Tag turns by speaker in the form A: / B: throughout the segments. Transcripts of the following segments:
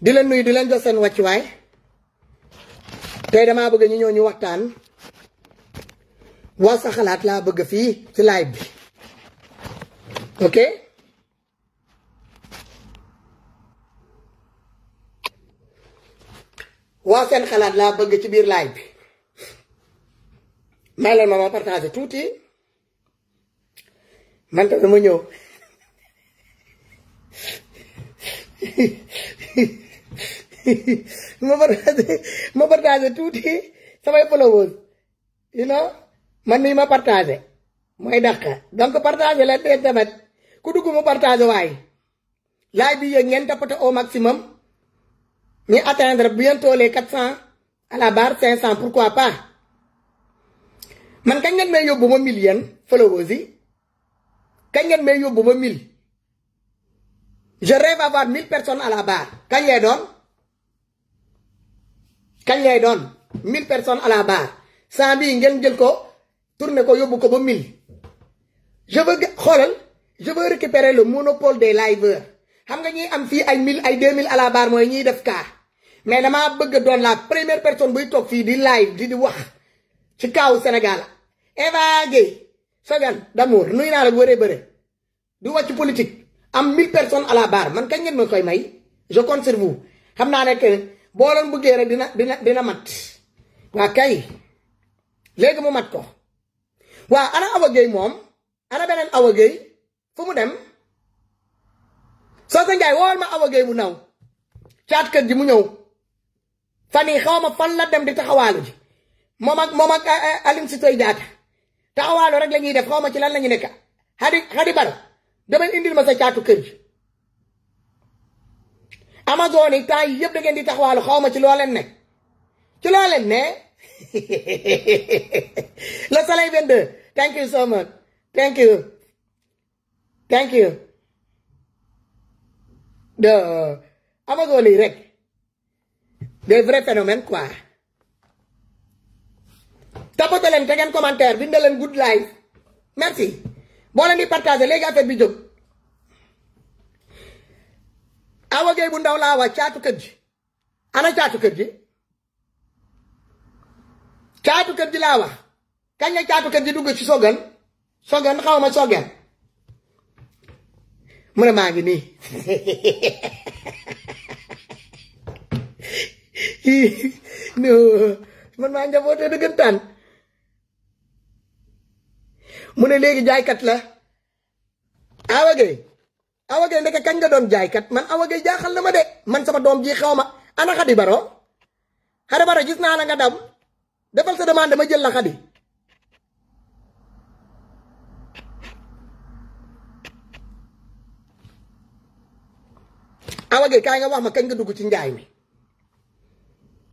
A: di leen nuyu di leen jox seen wàccuwaay tey damaa bëgg ñu ñëw ñu waxtaan wax sa xalaat laa bëgg fii ci live bi ok wax seen xalaat laa bëgg ci biir live bi may leen ma partagé tuuti man tam dama ñëw ma partagé tuuti samay followers you know man nii ma partagé mooy dàq donc partagé leen te tamit ku dugg mu partagé waaye live bi yéen ngeen tapoter au maximum ñu atteindre bientôt les 400 à la barre 500 pourquoi pas man kañ ngeen may yóbbu ma 1000 yéen followers yi kañ ngeen may yóbbu ma 1000 je rêve avoir 1000 personnes à la barre kañ lay doon kañ lay doon 1000 personnes à la barre saa bii ngeen jël ko tourner ko yóbbu ko ba 1000 je veux xoolal je veux récupérer le monopole des liveurs xam nga ñuy am fii ay 1000 ay 2000 à la barre mooy ñiy def kaa mais damaa bëgg doon la première personne buy toog fii di live di wax ci kaawu Sénégal Eva Gueye Sogane d'amour nuyu naa la bu wëree bëre du wàcc politique am 1000 personnes à la barre man kañ ngeen ma koy may je compte sur vous xam naa ne que boo leen bëggee rek dina mat waa kay léegi mu mat ko waa ana Awa Gueye moom ana beneen Awa Gueye fu mu dem Socé Ndiaye wool ma Awa Gueye bu naw caat kër ji mu ñëw fan yii xaw ma fan la dem di taxawaalu ji moom ak Aline Sitoé Diatta taxawaalu rek la ñuy def xaw ma ci lan la ñu nekk xadi baro demal indil ma sa caatu kër ji Amazon yi temps yi yëpp da ngeen di taxawaalu xaw ma ci loo leen nekk ci loo leen ne le soleil 22 thank you so much thank you de Amazon yi rek des vrais phénomènes quoi tapote leen te ngeen commentaire bind leen good life merci boo leen di partager léegi affaire bi jóg Awa Gueye bu ndaw laa wax caatu kër ji ana caatu kër ji caatu kër ji laa wax kañ la caatu kër ji dugg ci Sogane xaw ma Sogane mu ne maa ngi nii non man maa njabootee dëggantaan mu ne léegi jaaykat la Awa Gueye ndeke kañ nga doon jaaykat man Awa Gueye jaaxal na ma de man sama doom ji xaw ma ana Xadi Baro Xadi Baro gis naa la nga dam defal sa demande ma jël la Xadi Awa Gueye kaay nga wax ma kañ nga dugg ci njaay mi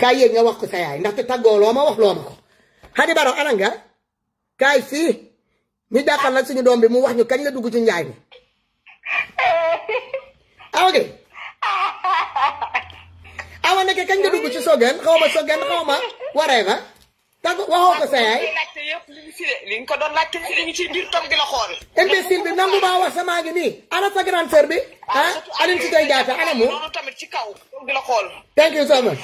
A: kaay yéeg nga wax ko sa yaay ndaxte tàggoo loo ma wax loo ma ko Xadi Baro ana nga kaay fii ñu jàkkal nag suñu doom bi mu wax ñu kañ la dugg ci njaay mi Awa Gueye Awa nekk kañ nga dugg ci Sogane xaw ma waree ma tàgg waxoo ko sa yaay
B: li nga ko doon laajte li ngi ci biir toog di la xool
A: imbécile bi nangu maa wax sama ngi nii ana sa grande sœur bi Aline Sitoé Diatta ana mu
B: tamit ci kaw di la xool
A: thank you so much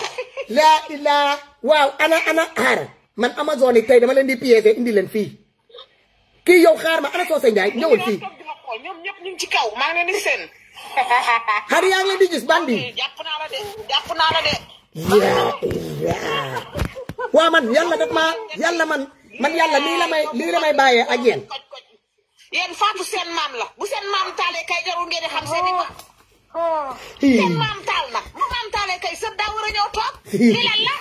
A: laa ilaa waaw ana xaar man Amazon yi tey dama leen di piéger indi leen fii kii yow xaar ma ana Socé Ndiaye ñëwal fii
B: ñoom ñëpp ñu ngi ci kaw maa ngi leen di seen
A: xar yaa ngi leen di gis bandi
B: jàpp naa la de
A: waaw man yàlla daf ma yàlla man yàlla lii la may bàyyee ak yéen
B: faatu seen maam la bu seen maam taalee kay jarul ngeen di xam seen i maam seen maam taal nag bu maam taalee kay sëb daa war a ñëw toog lii lan la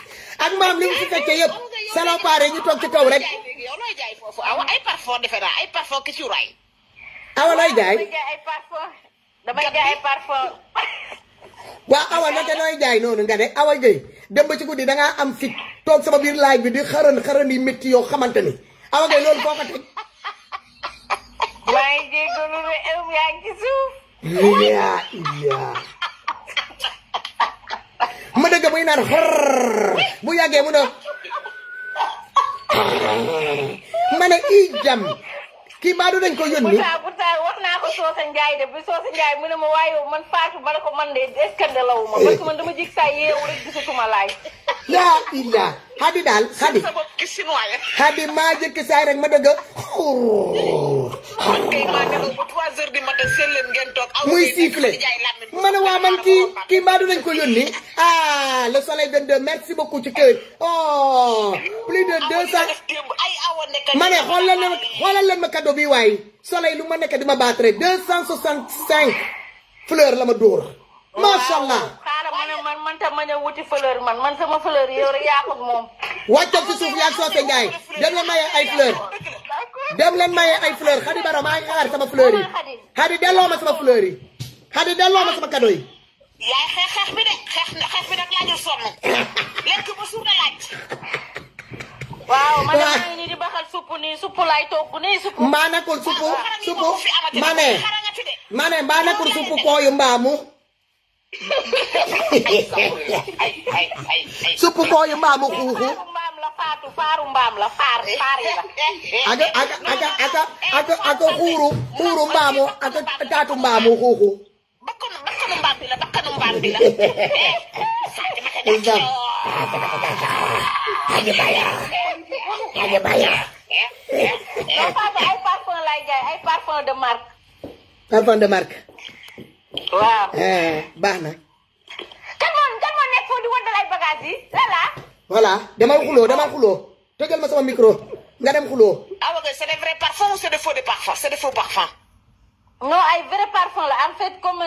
A: ak maam li mu fi fekkee yëpp salopard ñu toog ci kaw rek
B: yow looy jaay foofu awa ay parfum defe naa ay parfum ki cuuraay
A: awa looy jaay
B: damay jaay ay parfum
A: waaw awa naka nooy jaay noonu nga de Awa Gueye dem ba ci guddi dangaa am fit toog sama biir live bi di xaran yi métti yoo xamante ni Awa Gueye loolu foo ko teg
B: waaye jégalu ne yaa ngi ci suuf
A: ma dëgg muy naan xor bu yàggee mu ne ma ne i jam kii mbaa du dañ ko yónni
B: pourtant wax naa ko
C: Socé Ndiaye de bi Socé Ndiaye mu ne ma waaye man Fatou ma ne ko man de est-ce que nelawu ma parce que man dama jig saa yeewu rek gisatuma laay.
A: yaa illa Xadi daal Xadi. Xadi maa jëkk saay rek ma dëgg.
B: kay maa nelaw ba 3 heures du matin seen leen ngeen toog.
A: muy sifflé ma ne waa man kii mbaa du nañ ko yónni ah le soleil 22 merci beaucoup ci kër oh plus de 200 ma ne xoolal leen ma cadeau bi waaye soleil lu ma nekk di ma battre 265 fleurs la ma dóor macha allah.
C: xaaral ma ne man tam ma ñëw wuti fleur man sama fleur yow rek yaa ko moom.
A: wàccal ci suuf yaa Socé Ndiaye dem leen maye ay fleurs dem leen maye ay fleurs Xadi Baro maa ngi xaar sama fleurs yi Xadi delloo ma sama fleurs yi Xadi delloo ma sama cadeau yi.
B: yaay xeex bi de xeex bi nag laajul sonn lekk ba suur na laaj.
C: waaw man maa ngi nii di baxal supp nii supp laay togg nii supp.
A: mbaa nekkul supp ma ne mbaa nekkul supp kooyu mbaamu. supp kooyu mbaamu xuuxu.
C: faaru mbaam la faar yi la.
A: ak xuuru mbaamu ak taatu mbaamu xuuxu.
B: bakkanu mbaam bi la.
C: non Fatou ay parfum lay jaay ay parfum de marque.
A: parfum de marque.
C: waaw.
A: baax na.
C: kan moo nekk foofu di wëndal ay bagages yi lala.
A: voilà demal xuloo tëgal ma sama micro nga dem xuloo.
B: ah ok c'est des vrais parfums ou c'est des faux parfums c'est des faux parfums.
C: non ay vrai parfum la en fait comme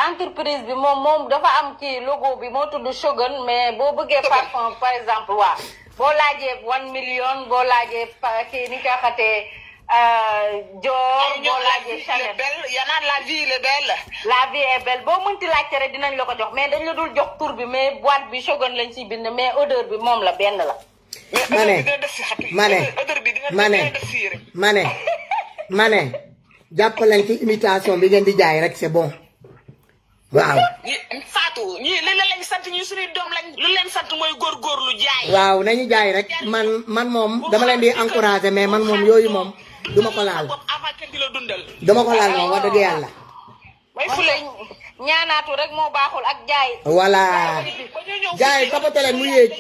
C: entreprise bi moom dafa am ci logo bi moo tudd Shogun mais boo bëggee parfum par exemple waaw boo laajee 1 million boo laajee kii ni nga xatee Dior boo laajee Chanel
B: yanaan la vie est belle.
C: la vie est belle boo mënti laajte rek dinañ la ko jox mais dañ la dul jox tur bi mais boîte bi Shogun lañ ciy bind mais odeur bi moom la benn la.
A: ma ne jàppaleen ci imitation bi ngeen di jaay rek c'est bon waaw.
B: Fatou ñii li leen sant ñii suñuy doom lañ lu leen sant mooy góorgóorlu jaay.
A: waaw nañu jaay rek man moom dama leen di encourager mais man moom yooyu moom duma ko laal. duma ko laal moom wax dëgg yàlla.
C: mooy fule ñaanaatu rek moo baaxul ak jaay.
A: voilà jaay toppatoo leen mu yéeg.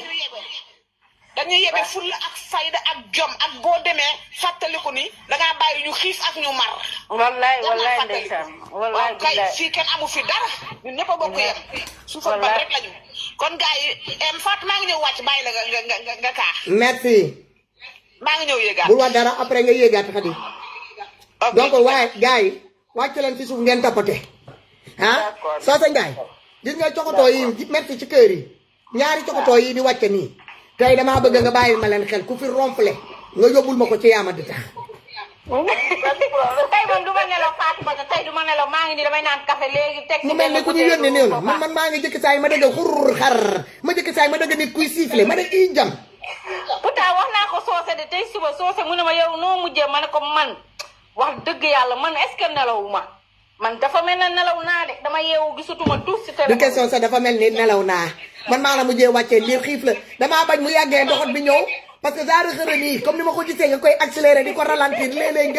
B: dañuy yebe fulla ak fayda ak jom ak boo demee fàttaliku ni dangaa bàyyi ñu xiif ak ñu mar.
C: wallaay ndeysaan wallaay
B: kay fii kenn amu fi dara ñun ñëpp a bokk yem. su fa ban rek lañu kon gars yi Fatou maa ngi ñëw wàcc bàyyi la nga kaa.
A: merci.
B: maa ngi ñëw yéegaat.
A: bul wax dara après nga yéegaat Xadi. donc waaye gars yi wàcc leen ci suuf ngeen tapote. ah Socé Ndiaye gis nga cokotoo yi merci ci kër yi ñaari cokotoo yi di wàcce nii. tey damaa bëgg nga bàyyi ma leen xel ku fi ronfle nga yóbbul ma ko ci yaama di tax.
C: tey man du ma nelaw Fatou Bada tey du ma nelaw maa ngi nii damay naan café léegi teg
A: mu mel ni ku ñu yónni néew na man maa ngi jëkk saay ma dëgg xurur xar ma jëkk saay ma dëgg nit kuy siffler ma dëgg i jam.
C: pourtant wax naa ko Socé de tey suba Socé mu ne ma yow noo mujjee ma ne ko man wax dëgg yàlla man est-ce que nelaw ma man dafa mel ne nelaw naa de dama yeewu gisatuma tous si téléphone.
A: du question sax dafa mel ni nelaw naa man maa la mujjee wàccee lii xiif la damaa bañ mu yàggee doxat bi ñëw parce que genre xërë nii comme ni ma ko gisee nga koy accélérer di ko ralentir léeg-léeg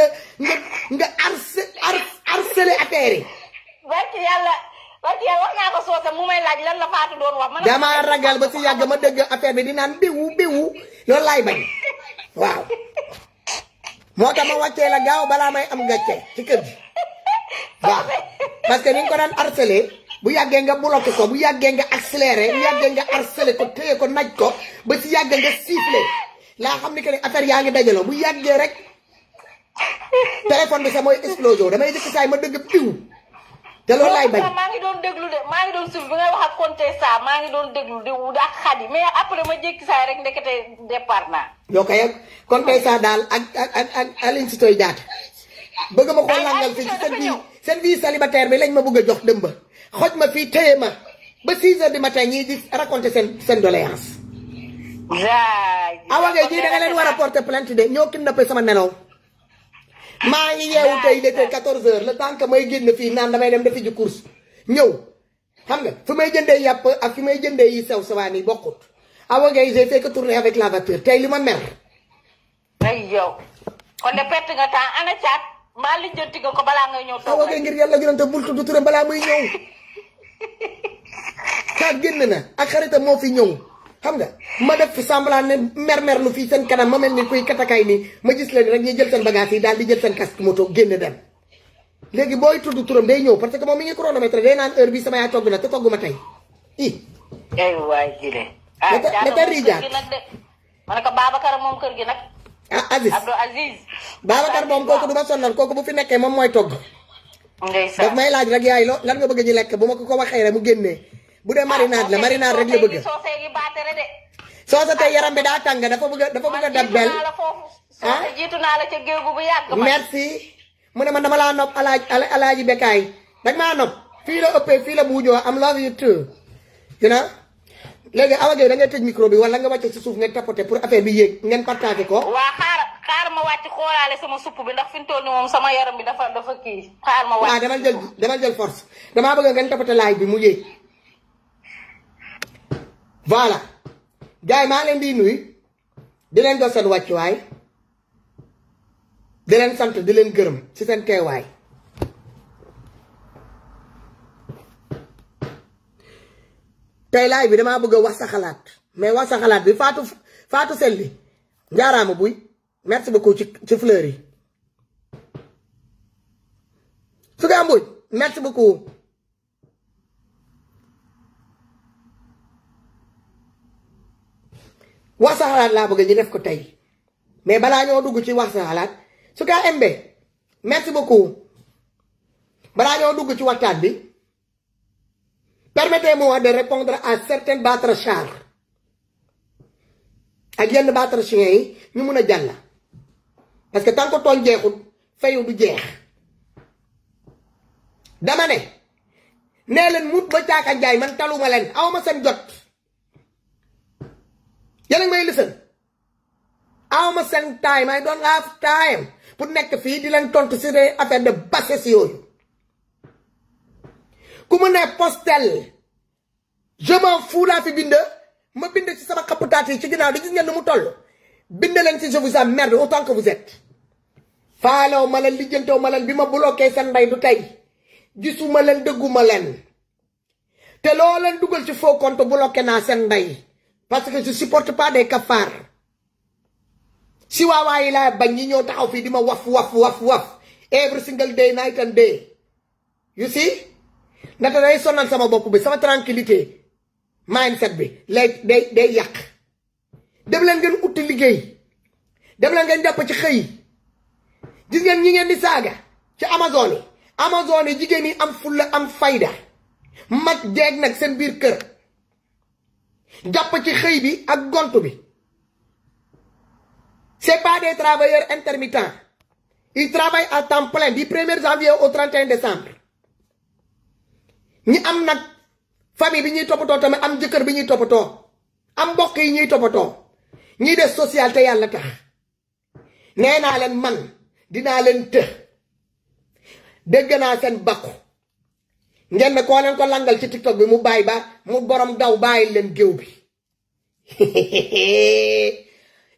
A: nga harceler affaire yi.
C: barki yàlla wax naa ko Socé mu may laaj lan la Fatou doon wax.
A: damaa ragal ba si yàgg ma dëgg affaire bi di naan biwu loolu laay bañ waaw. moo tax ma wàccee la gaaw balaa may am gàcce ci kër gi waaw parce que ni nga ko daan harceler bu yàggee nga bloqué ko bu yàggee nga accéléré bu yàggee nga harcelé ko téye ko naj ko ba ci yàggee nga sifflé laa xam ni que ne affaire yaa ngi dajaloo bu yàggee rek téléphone bi sax mooy explosion damay jëkk saay ma dëgg piw te loolu laay bañ.
C: maa ngi doon déglu de maa ngi doon suuf bi ngay wax ak Konté saa maa ngi doon déglu di ak Xadi mais après ma jékki saay rek ndekete départ naa.
A: yoo koy ak Konté saa daal ak Aline Sitoé Diatta bëgg ma ko langal fii ci seen vie célibataire bi lañ ma bëgg a jox dëmb xoj ma fii téye ma ba 6 heures du matin ñii di raconter seen doléance. awa ngay ji da nga leen war a porter plainte de ñoo kidnappé sama nelaw. maa ngi yeewu tey il était 14 heures le temps que may génn fii naan damay dem defi ji course ñëw xam nga fi may jëndee yàpp ak fi may jëndee yi sew sawaan yi bokkut. awa ngay j'ai fait que tourner avec la voiture tey li ma mer.
C: ay yow kon de perte nga temps ana caat. maa lijjanti ko balaa ngay ñëw toog.
A: ok ngir yàlla yonente bul tudd turam balaa muy ñëw. kaat génn na ak xaritam moo fi ñëw xam nga ma def fi semblant ne mer lu fii seen kanam ma mel ni kuy katakaay nii ma gis leen rek ñu jël seen bagage yi daal di jël seen casque moto génn dem. léegi booy tudd turam day ñëw parce que moom mi ngi chronomètre day naan heure bi sama yaay togg na te togg ma tey
C: ay waay jile.
A: neta rijaat
C: ma ne ko Babacar moom kër gi nag.
A: Aziz
C: Abdou Aziz.
A: Babacar moom kooku du ma sonnal kooku bu fi nekkee moom mooy togg.
C: ndeysaan
A: daf may laaj rek yaay lan nga bëgg ñu lekk bu ma ko waxee rek mu génnee bu dee marinade la marinade rek la bëgg. soose tey yaram bi daa tàng dafa bëgg a dabbel.
C: jiitu naa la ca géew bu yàgg.
A: merci mu ne man dama laa nopp alaaji Bekaay dag maa nopp fii la ëppee fii la buujoo am love you too you know léegi Awa Gueye da ngay tëj micro bi wala nga wàcce si suuf ngeen tapoter pour affaire bi yéeg ngeen partagé ko.
C: waa xaar ma wàcc xoolaale sama supp bi ndax fi mu toll nii moom sama yaram bi dafa kii xaar ma wàcc.
A: waaw demal jël force damaa bëgg ngeen tapoter live bi mu yéeg. voilà gars yi maa leen di nuyu di leen jox seen wàccuwaay di leen sant di leen gërëm ci seen teewaay. tey laay bi damaa bëgg a wax sa xalaat mais wax sa xalaat bi Fatou Selli njaaraama buy merci beaucoup ci fleur yi Suga Mbodj merci beaucoup wax sa xalaat laa bëgg ñu def ko tey mais balaa ñoo dugg ci wax sa xalaat Suga Mbe merci beaucoup balaa ñoo dugg ci waxtaan bi permettez-moi de répondre à certaines battre-chars ak yenn battre-chiens yi ñu mun a jàll parce que tant que tooñ jeexul fayu du jeex dama ne nee leen mut ba caaka njaay man taluma leen awma seen jot yéen a may listen awma seen time I don't have time pour nekk fii di leen tontu si des affaires de bassesse yooyu ku mu ne postel je m'en fous laa fi bind ma bind ci sama xaputaat yi ci ginnaaw di gis ngeen nu mu toll bind leen ci je vous emmerde autant que vous êtes faalew ma leen lijjantew ma leen bi ma bloqué seen ndey du tey gisuma leen dëgguma leen te loo leen dugal ci faux compte bloqué naa seen ndey parce que je supporte pas des cafards si waawaayi laa bañ ñi ñëw taxaw fii di ma waf every single day night and day you see ndaxte day sonal sama bopp bi sama tranquillité mindset bi lay day yàq dem leen ngeen utti liggéey dem leen ngeen jàpp ci xëy gis ngeen ñi ngeen di saaga ci Amazon yi jigéen yi am fulla am fayda mag jeeg nag seen biir kër jàpp ci xëy bi ak gont bi c'est pas des travailleurs intermittents ils travaillent à temps plein du 1er janvier au 31 décembre ñi am nag famille bi ñuy toppatoo tamit am jëkkër bi ñuy toppatoo am mbokk yi ñuy toppatoo ñiy def social te yàlla tax nee naa leen man dinaa leen të dégg naa seen bakku ngeen ne koo leen ko langal ci TikTok bi mu bàyyi ba mu borom daw bàyyi leen géew bi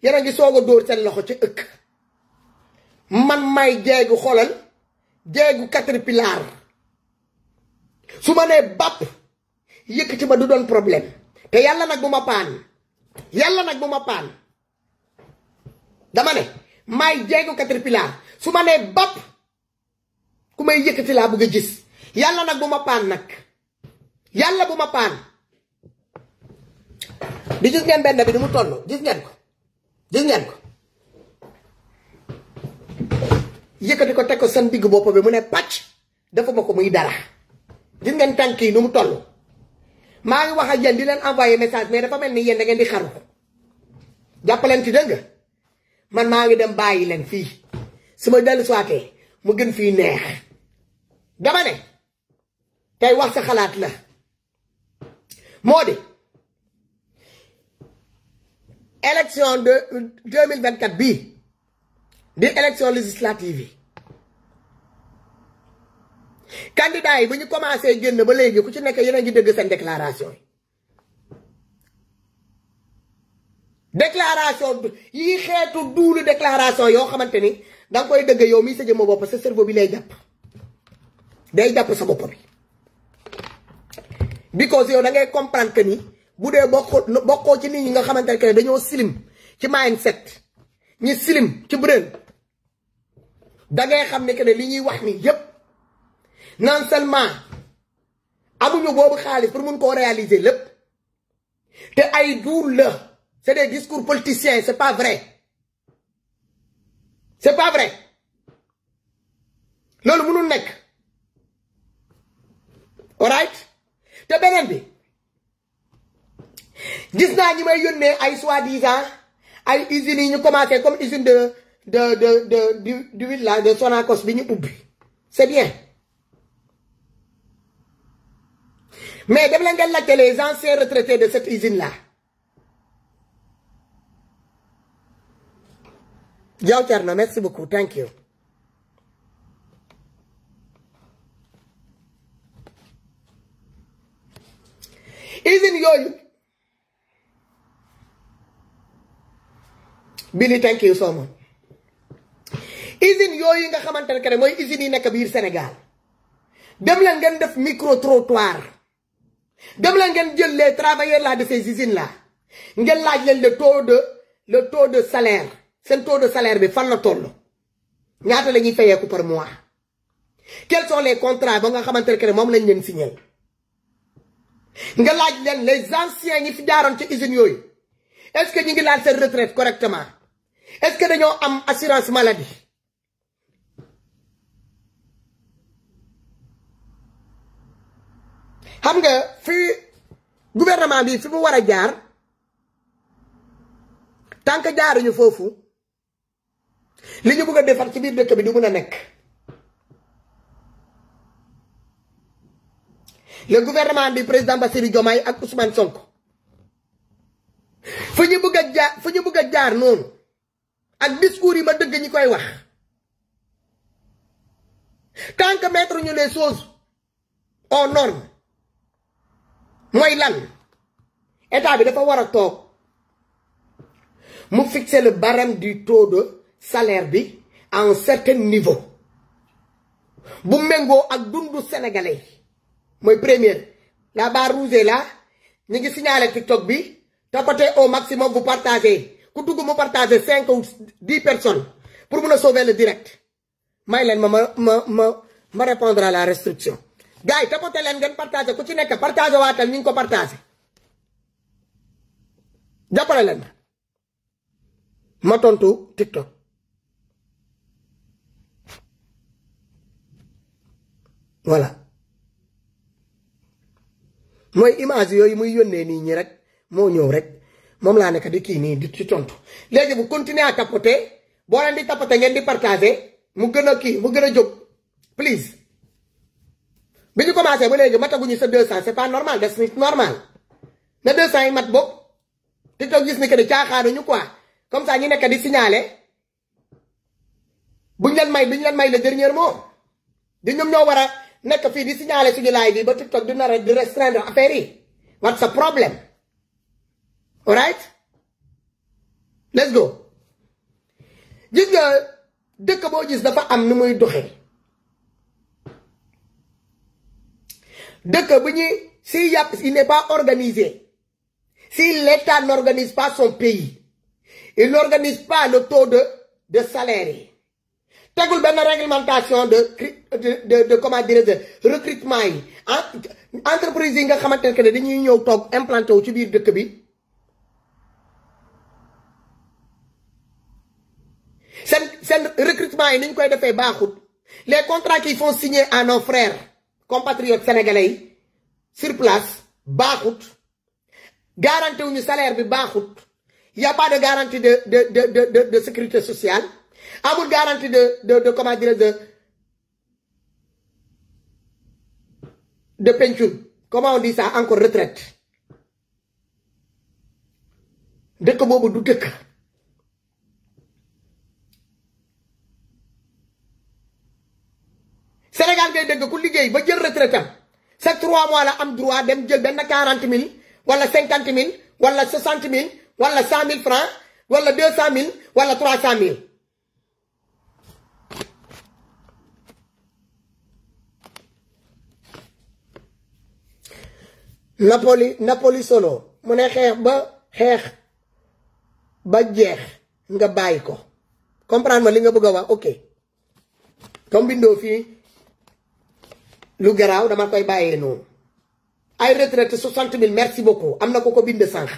A: yéen a ngi soog a dóor seen loxo ci ëkk man may jeegu xolal jeegu caterpillar su ma nee bàpp yëkkati ma du doon problème te yàlla nag bu ma paan dama ne may jeegu caterpillar su ma nee bàpp ku may yëkkati laa bëgg a gis yàlla nag bu ma paan nag yàlla bu ma paan di gis ngeen benn bi di mu toll gis ngeen ko yëkkati ko teg ko seen digg bopp bi mu ne pàcc dafa ma ko muy dara gis ngeen tànk yi nu mu toll maa ngi wax ak yéen di leen envoyer message mais dafa mel ni yéen da ngeen di xaru jàppaleen ci dëgg nga man maa ngi dem bàyyi leen fii su ma dellu soitee mu gën fii neex dama ne tey wax sa xalaat la moo di élection de 2024 bii di élection législative yi candidat yi bu ñu commencé génn ba léegi ku ci nekk yéen a ngi dégg seen déclaration yi xeetu duulu déclaration yoo xamante ni danga koy dëgg yow mi sa jëmm bopp sa cerveau bi lay jàpp day jàpp sa bopp bi because yow da ngay comprendre que ni bu dee bokkoo ci nit ñi nga xamante ne dañoo slim ci mindset ñi slim ci brain da ngay xam ne que ne li ñuy wax ni yépp non seulement amuñu boobu xaalis pour mun koo réaliser lépp te ay duur la c'est des discours politiciens c'est pas vrai c'est pas vrai loolu mënul nekk alright te beneen bi gis naa ñi may yónnee ay soi-disant ay usines yi ñu commencé comme usine d'huile là de Sonacos bi ñu ubbi c'est bien mais dem leen ngeen laajte les anciens retraités de cette usine là Diaw Thierno merci beaucoup thank you usine yooyu Billy thank you so much usine yooyu nga xamante ne mooy usines yi nekk biir Sénégal dem leen ngeen def micro trottoir dem leen ngeen jël les travailleurs là de ces usines là ngeen laaj leen le taux de salaire seen taux de salaire bi fan la toll ñaata la ñuy fayeeku par mois quels sont les contrats ba nga xamante ne moom lañ leen signé nga laaj leen les anciens ñi fi jaaroon ci usines yooyu est-ce que ñu ngi laal seen retraite correctement est-ce que dañoo am assurance maladie xam nga fi gouvernement bi fi mu war a jaar tant que jaaruñu foofu li ñu bëgg a defar ci biir dëkk bi du mën a nekk le gouvernement du président Bassirou Diomaye ak Ousmane Sonko fu ñu bëgg a jaar noonu ak discours yi ma dëgg ñi koy wax tant que mettre ñu les choses aux normes mooy lan état bi dafa war a toog mu fixer le barème du taux de salaire bi à un certain niveau bu méngoo ak dundu sénégalais mooy première la barre rouge là ñu ngi signaler TikTok bi tapotez au maximum vous partagez ku dugg mu partager 5 ou 10 personnes pour mun a sauver le direct may leen ma répondre à la restriction gars yi tapotez leen ngeen partager ku ci nekk partager waatal ñu ngi ko partager jàppale leen ma tontu TikTok voilà mooy image yooyu muy yónnee nii ñi rek moo ñëw rek moom laa nekk di kii nii di ci tontu léegi bu continuer à tapoter boo leen di tapoter ngeen di partager mu gën a kii mu gën a jóg please bi ñu commencé ba léegi mataguñu sa 200 c'est pas normal des nit normal na 200 yi mat bopp TikTok gis ni que de caaxaanuñu quoi comme ça ñu nekk di signaler duñ leen may le dernier mot di ñoom ñoo war a nekk fii di signaler suñu live bi ba TikTok di nar a di restreindre affaire yi what's the problem alright let's go gis nga dëkk boo gis dafa am nu muy doxee dëkk bu ñuy si yàpp il n'est pas organisé si l'État n'organise pas son pays il n'organise pas le taux de salaire yi tegul benn réglementation de comment dire de recrutement yi entreprise yi nga xamante ne dañuy ñëw toog implanté wu ci biir dëkk bi seen recrutement yi ni ñu koy defee baaxut les contrats qu'ils font signer à nos frères compatriotes sénégalais yi sur place baaxut garantie wuñu salaire bi baaxut y a pas de garantie de sécurité sociale amul garantie de comment dire de pension comment on dit ça encore retraite dëkk boobu du dëkk Sénégal ngay dëgg ku liggéey ba jël retraite am chaque 3 mois la am droit dem jël benn 40 000 wala 50 000 wala 60 000 wala 100 000 francs wala 200 000 wala 300 000 Napoli solo mu ne xeex ba jeex nga bàyyi ko comprendre ma li nga bëgg a wax ok comme bindoo fii lu garaaw dama koy bàyyee noonu ay retraite 60 000 merci beaucoup am na ko bind sànq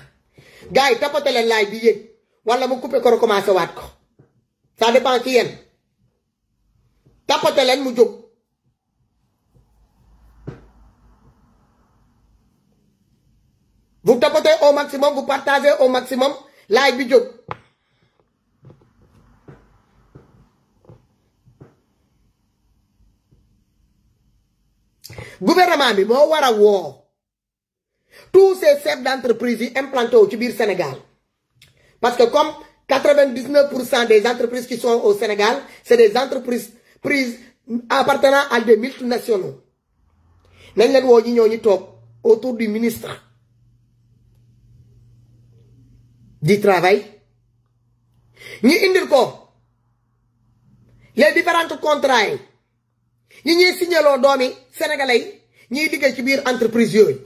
A: gars yi tapote leen laay bi yéeg wala mu coupé ko recommencé waat ko ça dépend ci yéen tapote leen mu jóg vous tapotez au maximum vous partagez au maximum laay bi jóg gouvernement bi moo war a woo tous ces chefs d'entreprise yi implantés au Sénégal parce que comme 99% des entreprises qui sont au Sénégal c'est des entreprises prises appartenant à des multinationaux nañ leen woo ñi ñoo ñu toog autour du ministre du travail ñi indil ko les différents contrats yi ñuy signaloo doomi sénégalais ñiy liggéey ci biir entreprise yooyu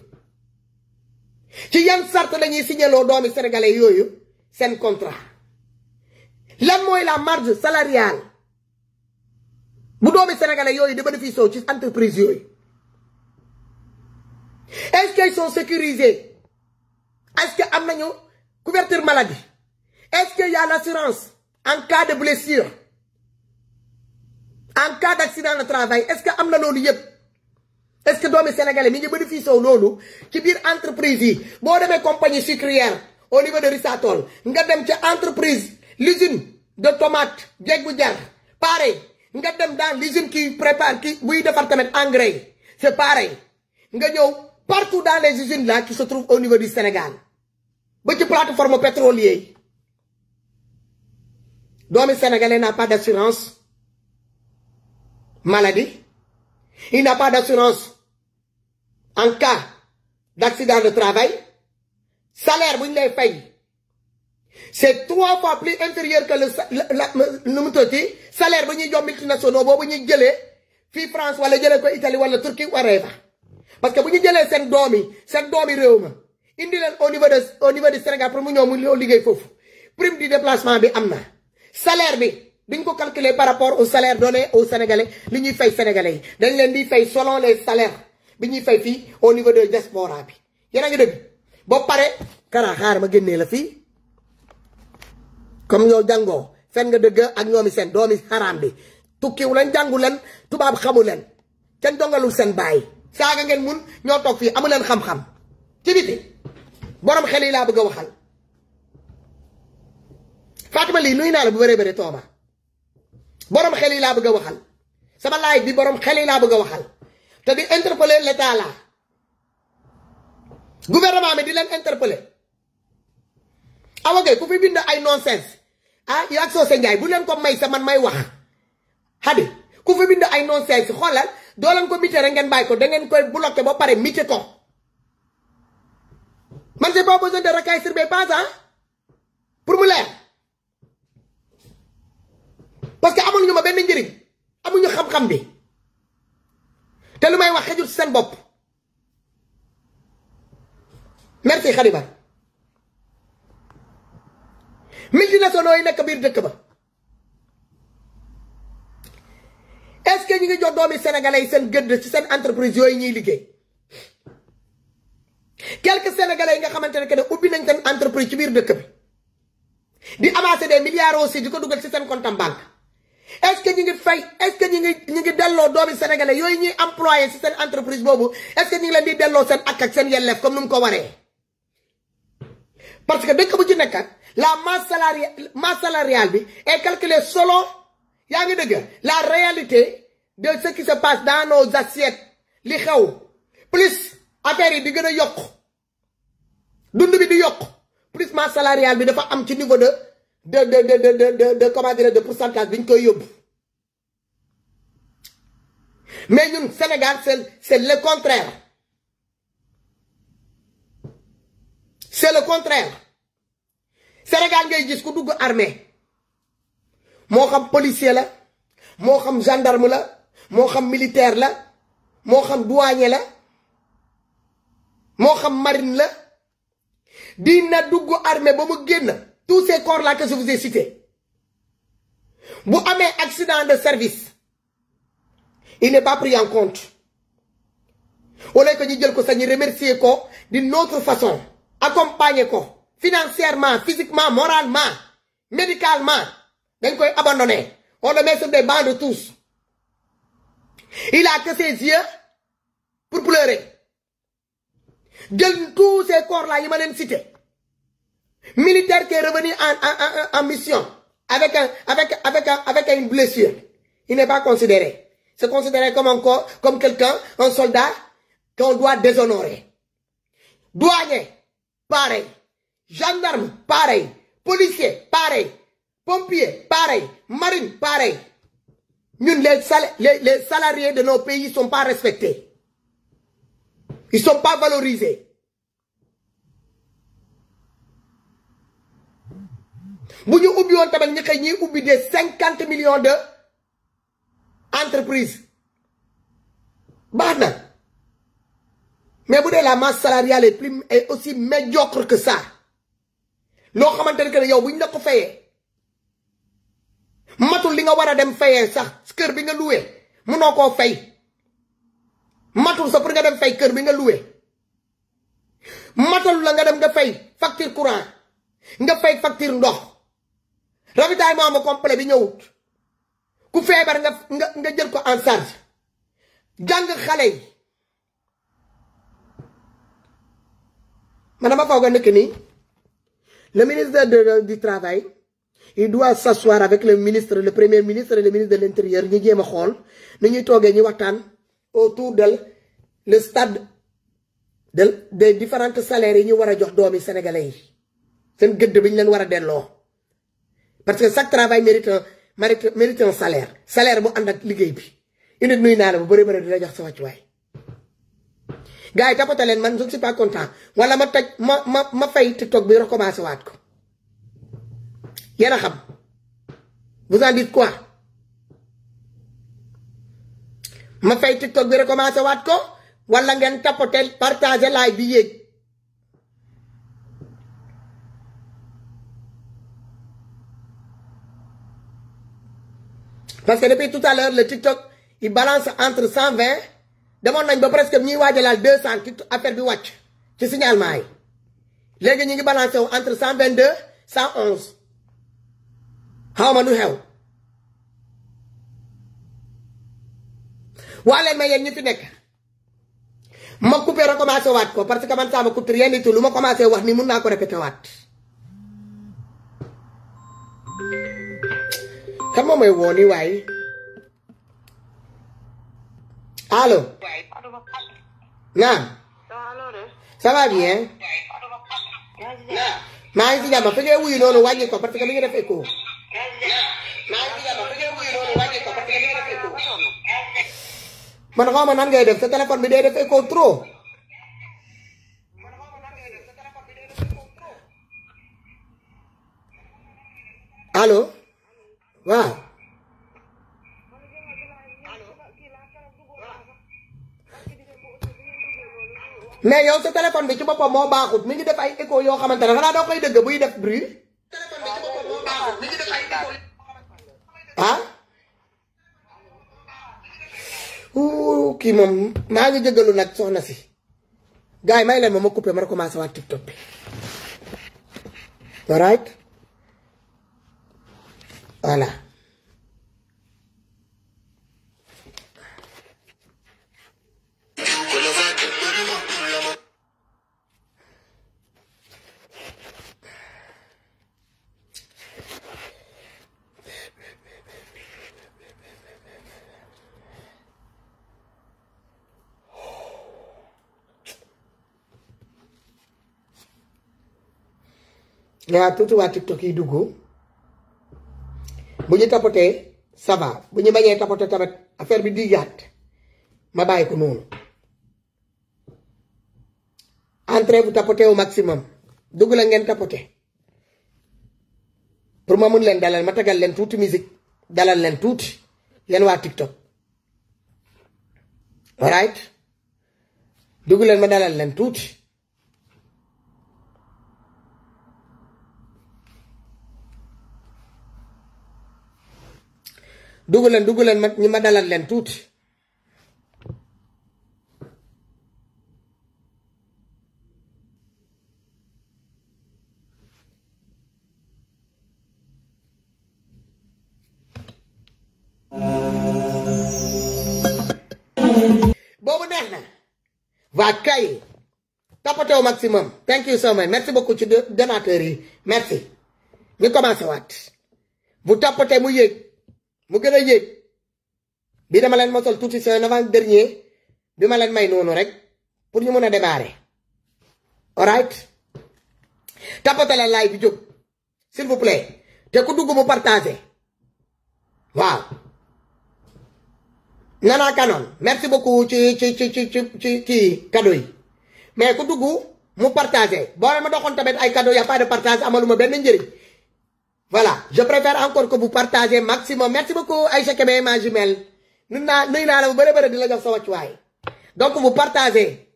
A: ci yan sart lañuy signaloo doomi sénégalais yooyu seen contrat lan mooy la marge salariale bu doomi sénégalais yooyu di bénéficier ci entreprise yooyu est-ce qu'ils sont sécurisés est-ce que am nañu couverture maladie est-ce qu'il y a l'assurance en cas de blessure en cas d'accident de travail est-ce que am na loolu yëpp est-ce que doomi sénégalais mi ngi bénéficier loolu ci biir entreprise yi boo demee compagnie sucrière au niveau de Risatol nga dem ca entreprise l'usine de tomate jeeg bu jar pareil nga dem dans l'usine qui prépare qui buy defar tamit engrais c'est pareil nga ñëw partout dans les usines là qui se trouvent au niveau du Sénégal ba ci plateforme pétrolière yi doomi sénégalais n'a pas d'assurance maladie, il n'a pas d'assurance en cas d'accident de travail, salaire bu ñu lay fay c'est 3 fois plus inférieur que le salaire bu ñuy jox multinationaux boobu ñuy jëlee fii France wala jëlee ko Italie wala Turquie wala parce que bu ñu jëlee seen doomi réew ma indi leen au niveau du Sénégal pour mu ñëw mu ñëw liggéey foofu prime du déplacement bi am na salaire bi duñ ko calculer par rapport au salaire donné aux Sénégalais li ñuy fay Sénégalais yi dañ leen di fay selon les salaires bi ñuy fay fii au niveau de diaspora bi yéen a ngi dëgg ba pare kara xaar ma génnee la fii comme ñoo jàngoo fen nga dëgg ak ñoomi seen doomi xaraam bi tukkiw leen jàngu leen tubaab xamu leen kenn dongalul seen baay saaga ngeen mun ñoo toog fii amu leen xam-xam ci biti borom xel yi laa bëgg a waxal Fatima lii nuy naa la bu bëree bëri tooba borom xel yi laa bëgg a waxal sama live bi borom xel yi laa bëgg a waxal te di interpeller l'état là gouvernement bi di leen interpeller awagay ku fi bind ay nonsense yaa ak Socé Ndiaye bu leen ko may sa man may wax xadi ku fi bind ay nonsense xoolal doo leen ko mité rek ngeen bàyyi ko da ngeen koy bloqué ba pare mité ko man j'ai pas besoin de racailles sur mes pages pour mu leer parce que amuñu ma benn njëriñ amuñu xam-xam bi te lu may wax xejul seen bopp merci Khadiba multinationaux yi nekk biir dëkk ba est-ce que ñu ngi jox doomi sénégalais yi seen gëdd ci seen entreprise yooyu ñuy liggéey quelques sénégalais yi nga xamante ne que ne ubbi nañ seen entreprise ci biir dëkk bi di amasser des milliards aussi di ko dugal ci seen compte en banque est-ce que ñu ngi fay est-ce que ñu ngi delloo doomi sénégalais yooyu ñuy employé ci seen entreprise boobu est-ce que ñu ngi leen di delloo seen ak seen yelleef comme nu mu ko waree parce que dëkk bu ci nekk la masse salariale bi est calculée selon yaa ngi dëgg la réalité de ce qui se passe dans nos assiettes li xew plus affaire yi di gën a yokk dund bi di yokk plus masse salariale bi dafa am ci niveau de comment dire de pourcentage bi ñu koy yóbbu mais ñun Sénégal c'est le contraire c'est le contraire Sénégal ngay gis ku dugg armée moo xam policier la moo xam gendarme la moo xam militaire la moo xam douanier la moo xam marine la dina dugg armée ba mu génn tous ces corps là que je vous ai cités bu amee accident de service il n'est pas pris en compte au lieu que ñu jël ko sax ñu remercier ko d'une autre façon accompagner ko financièrement physiquement moralement médicalement dañ koy abandonner on le met sur des bancs de tous il a que ses yeux pour pleurer jël tous ces corps là yi ma leen cité militaire qui est revenu en mission avec une blessure il n'est pas considéré. C'est considéré comme quelqu'un, un soldat qu'on doit déshonorer. Douanier, pareil. Gendarme, pareil. Policier, pareil. Pompier, pareil. Marine, pareil. Nous, les salariés de nos pays ne sont pas respectés. Ils ne sont pas valorisés. Si nous oublions des 50 millions de entreprises. Bana. Mais vous la masse salariale est aussi médiocre que ça. Lo xamantene que yow buñ la ko fayé matul li nga wara dem fayé sax kër bi nga loué mëno ko fay matul sa pour nga dem fay kër bi nga loué matul la nga dem nga fay facture courant nga fay facture ndox ravitaillement mo complet bi ñëwut ku feebar nga jël ko en charge jàng xale yi madame Fawga nekk nii le ministre du travail il doit s'asseoir avec le ministre le premier ministre et le ministre de l'intérieur ñu jéem a xool ni ñuy toogee ñu waxtaan autour de le stade des différents salaires yi ñu war a jox doomi sénégalais yi seen gëdd bi ñu leen war a delloo parce que chaque travail mérite un salaire bu ànd ak liggéey bi indi nuy naa la bu bëri dina jox sa wàccuwaay gars yi tapote leen man je ne suis pas content wala ma toj ma fay TikTok bi recommencé waat ko yéen a xam vous en dites quoi ma fay TikTok bi recommencé waat ko wala ngeen tapote partager live bi yéeg parce que depuis tout à l'heure le TikTok il balance entre 120 demoon nañ ba presque ñuy waajalaal 200 ci affaire bi wàcc ci signalement yi léegi ñu ngi balancé wu entre 122 111 xaw ma nu xew waa leen ma yéen ñu fi nekk ma coupé recommencé waat ko parce que man ça me coûte rien du tout lu ma commencé wax ni mun naa ko répété waat kan moom mooy woo ni waaye allo naam ça va bien maa ngi si jàmm fi ngay wuyu noonu wàññi ko parce que mi ngi def écho man xaw ma nan ngay def sa téléphone bi day def écho trop allo waaw mais yow sa téléphone bi ci boppam moo baaxut mi ngi def ay écho yoo xamante ne xanaa doo koy dëgg buy def bruit téléphone bi ci boppam moo baaxut mi ngi def ay écho ah kii moom maa ngi jëgalu nag soxna si gars yi may leen ma coupé ma recommencé waat TikTok bi alright voilà yaa tuuti waa TikTok yi dugg bu ñu tapotee ça va bu ñu bañee tapoté tamit affaire bi di yaat ma bàyyi ko noonu entrez vous tapotez au maximum dugg la ngeen tapoté pour ma mun leen dalal ma tagal leen tuuti musique dalal leen tuuti leen waa TikTok alright dugg leen ma dalal leen tuuti dugg leen ma dalal leen tuuti. boobu neex na waa kay tapoté au maximum. Thank you so much. Merci beaucoup ci donateurs yi merci. ñu commencé waat bu tapoté mu yéeg mu gën a yéeg bi dama leen mosal tuuti c'est avant dernier bi ma leen may noonu rek pour ñu mën a démarrer. alright tapoté la live bi jóg s'il vous plaît te ku dugg mu partagé waaw. Nana Canon merci beaucoup ci cadeau yi mais ku dugg mu partagé boo leen ma doxoon tamit ay cadeau y a pas de partage amaluma benn njëriñ. Voilà, je préfère encore que vous partagez maximum. Merci beaucoup Aïcha Kébé ma jumelle. Nuyu naa la bu bëre di la jox sa wàccuwaay. Donc vous partagez.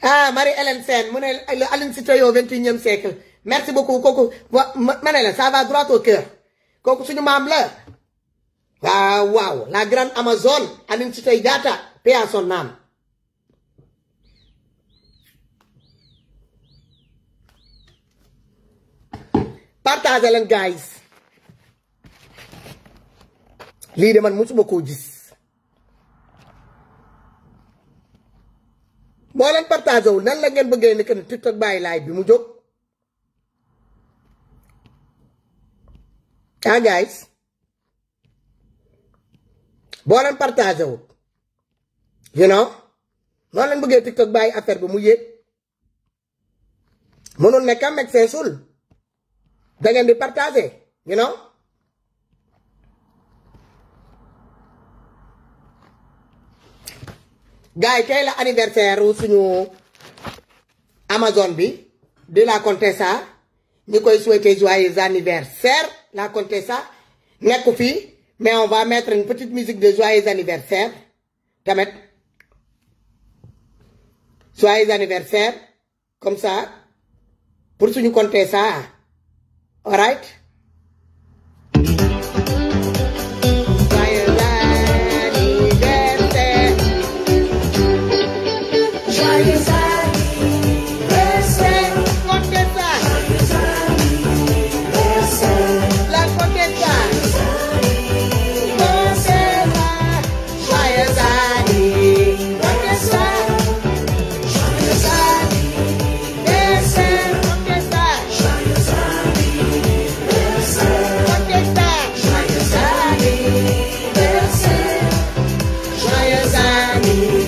A: Ah Marie-Hélène Sène mu ne Aline Sitoé au 21e siècle. Merci beaucoup kooku ma ne la ça va droit au cœur. Kooku suñu maam la. Waaw la grande Amazone Aline Sitoé Diatta paix à son âme. Partagez leen guys lii de man musuma koo gis boo leen partagé wul nan la ngeen bëggee ni que ne TikTok bàyyi live bi mu jóg guys boo leen partagé wul you know noonu leen bëggee TikTok bàyyi affaire bi mu yéeg mënul nekk am meg feesul da ngeen di partager you know gars yi tey la anniversaire suñu Amazon bi de la Contessa ñu koy souhaiter joyeux anniversaire la Contessa nekku fii mais on va mettre une petite musique de joyeux anniversaire tamit joyeux anniversaire comme ça pour suñu Contessa. All right. Joyeux anniversaire. Joyeux anniversaire. Contessa. La Contessa. Joyeux anniversaire.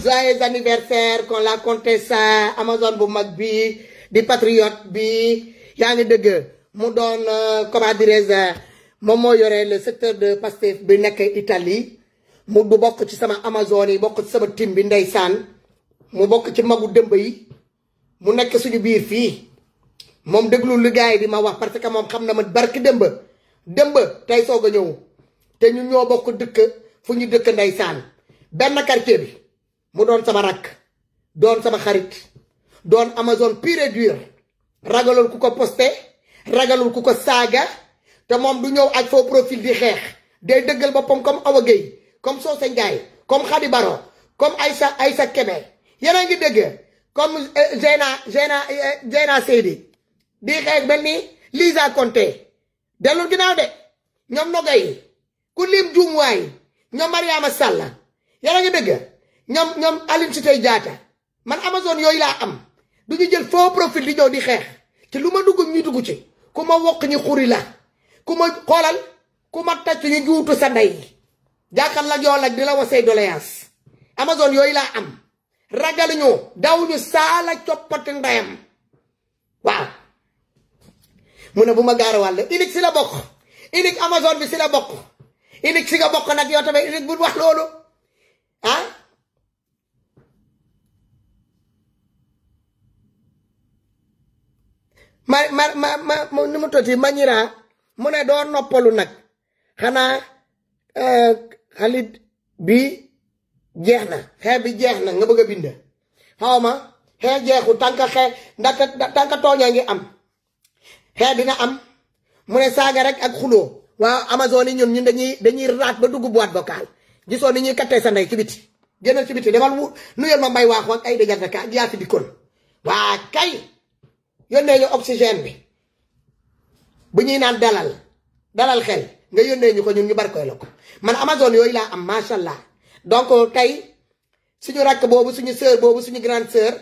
A: Joyeux anniversaire con la Contessa Amazon bu mag bi di patriote bi yaa ngi dëgg mu doon comment dirais-je moom moo yore le secteur de Pastef bi nekk Italie mu du bokk ci sama Amazon yi bokk ci sama team bi ndeysaan mu bokk ci magu dëmb yi mu nekk suñu biir fii moom déglu lu gars yi di ma wax parce que moom xam na ma barki dëmb tey soog a ñëw te ñu ñoo bokk dëkk fu ñu dëkk ndeysaan benn quartier bi mu doon sama rakk doon sama xarit doon Amazon pure et dur ragalul ku ko posté ragalul ku ko saaga te moom du ñëw ak faux profil di xeex day dëggal boppam comme Awa Gueye comme Socé Ndiaye comme Khady Baro comme Aïssa Kébé yéen a ngi dégg comme Zeyna Seydi di xeex mel ni Lisa Conté dellul ginnaaw de ñoom Nogay ku lim juumwaay ñoom Mariama Sall yéen a ngi dégg ñoom Aline Sitoé Diatta man Amazon yooyu laa am du ñu jël faux profil di ñëw di xeex ci lu ma dugg ñu dugg ci ku ma wokk ñu xuri la ku ma xoolal ku ma tàcc ñu juutu sa ndey jàkkal la yool ak di la wasay doléance Amazon yooyu laa am ragaluñu daw ñu saala coppati ndeyam waaw mu ne bu ma gaarawàll unique si la bokk unique Amazon bi si la bokk unique si nga bokk nag yow tamit unique bu wax loolu ah ma nu mu toti Mañira mu ne doo noppalu nag xanaa xalit bi jeex na xeex bi jeex na nga bëgg a bind xaw ma xeex jeexu tànka xeex tànka tooñaa ngi am xeex dina am mu ne saaga rek ak xuloo waaw Amazon yi ñun dañuy raat ba dugg boîte vocale gisoo ni ñuy kattee sa ndey ci biti génnal ci biti demal nuyal ma mbay waaxu ak ay dëjante ka yaa fi dikkoon waa kay yónnee ñu oxygène bi bu ñuy naan dalal xel nga yónnee ñu ko ñun ñu bari koy la ko man Amazon yooyu laa am macha allah donc tey suñu rakk boobu suñu sœur boobu suñu grande sœur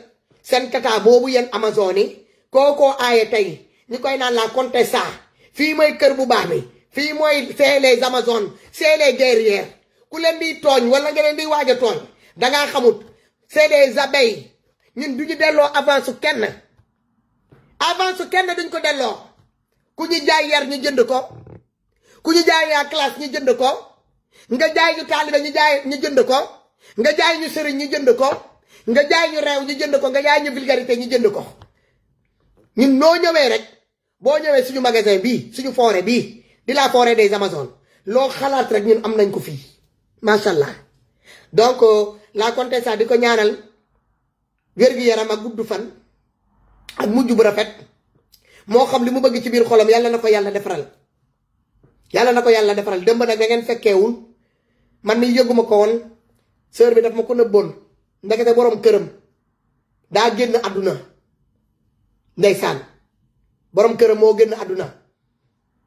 A: seen tata boobu yéen Amazon yi kookoo aaye tey ñu koy naan la Contessa fii mooy kër bu baax bi fii mooy c'est les Amazones c'est les guerrières ku leen di tooñ wala nga leen di waaj a tooñ dangaa xamut c'est des abeilles ñun duñu delloo avance su kenn duñ ko delloo ku ñu jaay yar ñu jënd ko ku ñu jaay yaa classe ñu jënd ko nga jaay ñu taalibe ñu jënd ko nga jaay ñu sëriñ ñu jënd ko nga jaay ñu réew ñu jënd ko nga jaay ñu vulgarité ñu jënd ko ñun noo ñëwee rek boo ñëwee suñu magasin bii suñu forêt bii di la forêt des Amazones loo xalaat rek ñun am nañ ko fii macha allah donc la Contessa di ko ñaanal wér-gu-yaram ak gudd fan ak mujj bu rafet moo xam li mu bëgg ci biir xolam yàlla na ko yàlla defaral démb nag da ngeen fekkeewul man mi yëguma ko woon sœur bi daf ma ko nëbboon ndekete borom këram daa génn àdduna ndeysaan borom këram moo génn àdduna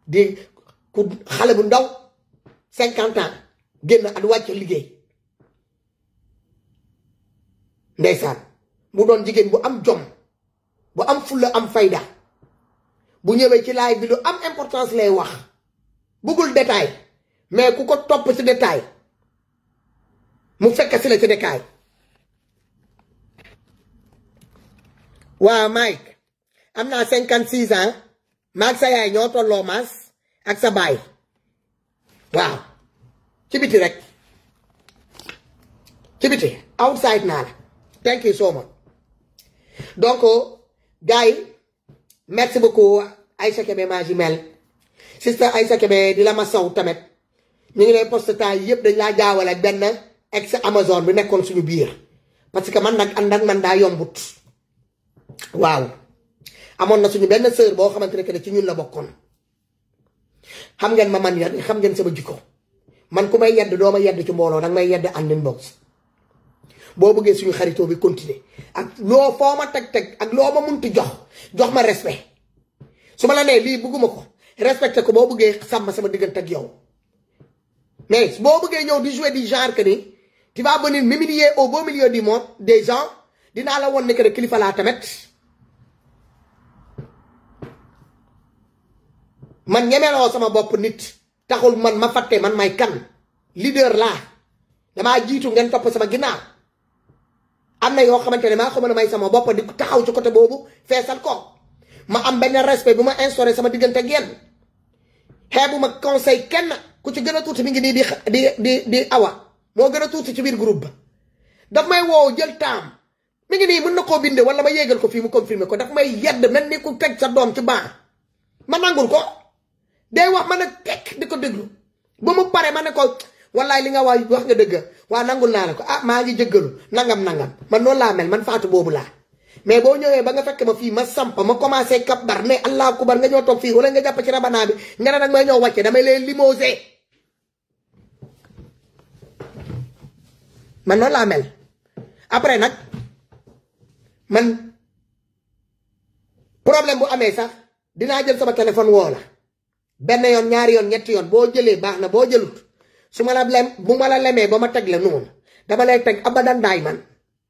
A: di ku xale bu ndaw 50 ans génn at wàcc liggéey ndeysaan mu doon jigéen bu am jom bu am fulla am fayda bu ñëwee ci live bi lu am importance lay wax bëggul détail mais ku ko topp ci détail mu fekk si la ci détail waaw Mike am naa 56 ans maag sa yaay ñoo tolloo maas ak sa baay waaw ci biti rek ci biti outside naa la thank you so much donc gars yi merci beaucoup Aïcha Kébé maa jumelle sister Aïcha Kébé di la ma saw tamit ñu ngi lay poste temps yëpp dañ laa jaawale benn ex Amazon bi nekkoon suñu biir parce que man nag ànd ak man daa yombut waaw amoon na suñu benn sœur boo xamante ne que ci ñun la bokkoon xam ngeen ma man yedd xam ngeen sama jikko man ku may yedd doo ma yedd ci mbooloo danga may yedd en inbox boo bëggee suñu xaritoo bi continuer ak loo foo ma teg ak loo ma munti jox ma respect su ma la nee lii bëgguma ko respecté ko boo bëggee sàmm sama diggante ak yow mais boo bëggee ñëw di jouer du genre que ni tu vas venir m'humilier au beau milieu du monde des gens dinaa la won ne que kilifa laa tamit man ñemeloo sama bopp nit taxul man ma fàtte man may kan leader laa damaa jiitu ngeen topp sama ginnaaw am na yoo xamante ne maa ko mën a may sama bopp di taxaw ci côté boobu feesal ko ma am benn respect bu ma instauré sama diggante ak yéen xeebu ma conseil kenn ku ci gën a tuuti mi ngi nii di awa moo gën a tuuti ci biir groupe ba daf may woow jël temps mi ngi nii mën na koo binde wala ma yéegal ko fii mu confirmer ko daf may yedd mel ni ku teg sa doom ci baax ma nangul ko day wax ma ne tekk di ko déglu ba mu pare ma ne ko wallaay li nga wax nga dëgg waa nangul naa la ko ah maa ngi jëggalu nangam man noonu laa mel man faatu boobu laa mais boo ñëwee ba nga fekk ma fii ma samp ma commencé kabbar ne allah akubar nga ñëw toog fii wala nga jàpp ci rabanaa bi nga ne nag may ñëw wàcce damay leen limosé man noonu laa mel après nag man problème bu amee sax dinaa jël sama téléphone woo la benn yoon ñaari yoon ñetti yoon boo jëlee baax na boo jëlut su ma la bu ma la lemee ba ma teg la noonu dama lay teg abadan daay man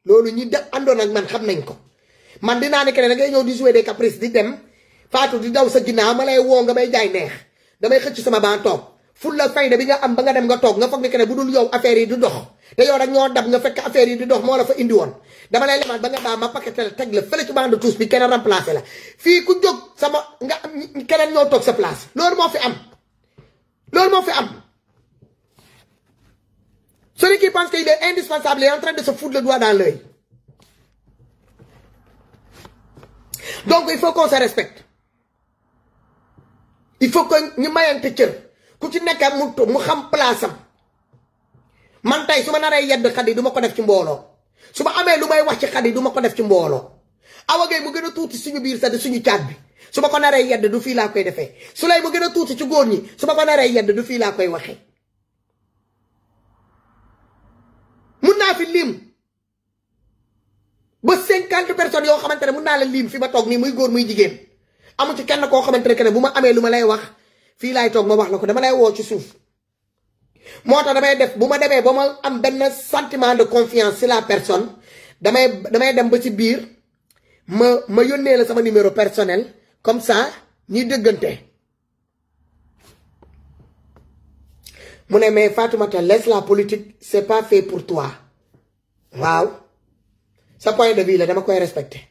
A: loolu ñi def àndoon ak man xam nañ ko man dinaa ne que ne da ngay ñëw di jouer des caprices di dem faatu di daw sa ginnaaw ma lay woo nga may jaay neex damay xëcc sama baa toog ful la fayda bi nga am ba nga dem nga toog nga foog ne que ne bu dul yow affaire yi du dox te yow rek ñoo dab nga fekk affaire yi di dox moo la fa indi woon dama lay lemaat ba nga baa ma paquet la teg la fële ci banc de touche bi keneen remplacé la fii ku jóg sama nga keneen ñoo toog sa place loolu moo fi am loolu moo fi am. Celui qui pense qu'il est indispensable est en train de se foutre le doigt dans l'œil. Donc il faut qu'on se respecte. Il faut que ñu mayante cër ku ci nekk mu xam place am man tey su ma naree yedd Khady du ma ko def ci mbooloo su ma amee lu may wax ci Khady du ma ko def ci mbooloo Awa Gueye mu gën a tuuti suñu biir sax di suñu caat bi su ma ko naree yedd du fii laa koy defee su lay mu gën a tuuti ci góor ñi su ma ko naree yedd du fii laa koy waxee. mun naa fi lim ba 50 personnes yoo xamante ne mun naa la lim fi ma toog nii muy góor muy jigéen amu ci kenn koo xamante ne bu ma amee lu ma lay wax fii laay toog ma wax la ko dama lay woo ci suuf moo tax damay def bu ma demee ba ma am benn sentiment de confiance ci la personne damay dem ba ci biir ma yónnee la sama numéro personnel comme ça ñuy dëggante mu ne mais Fatoumata laisse la politique c'est pas fait pour toi waaw sa point de vue la dama koy respecter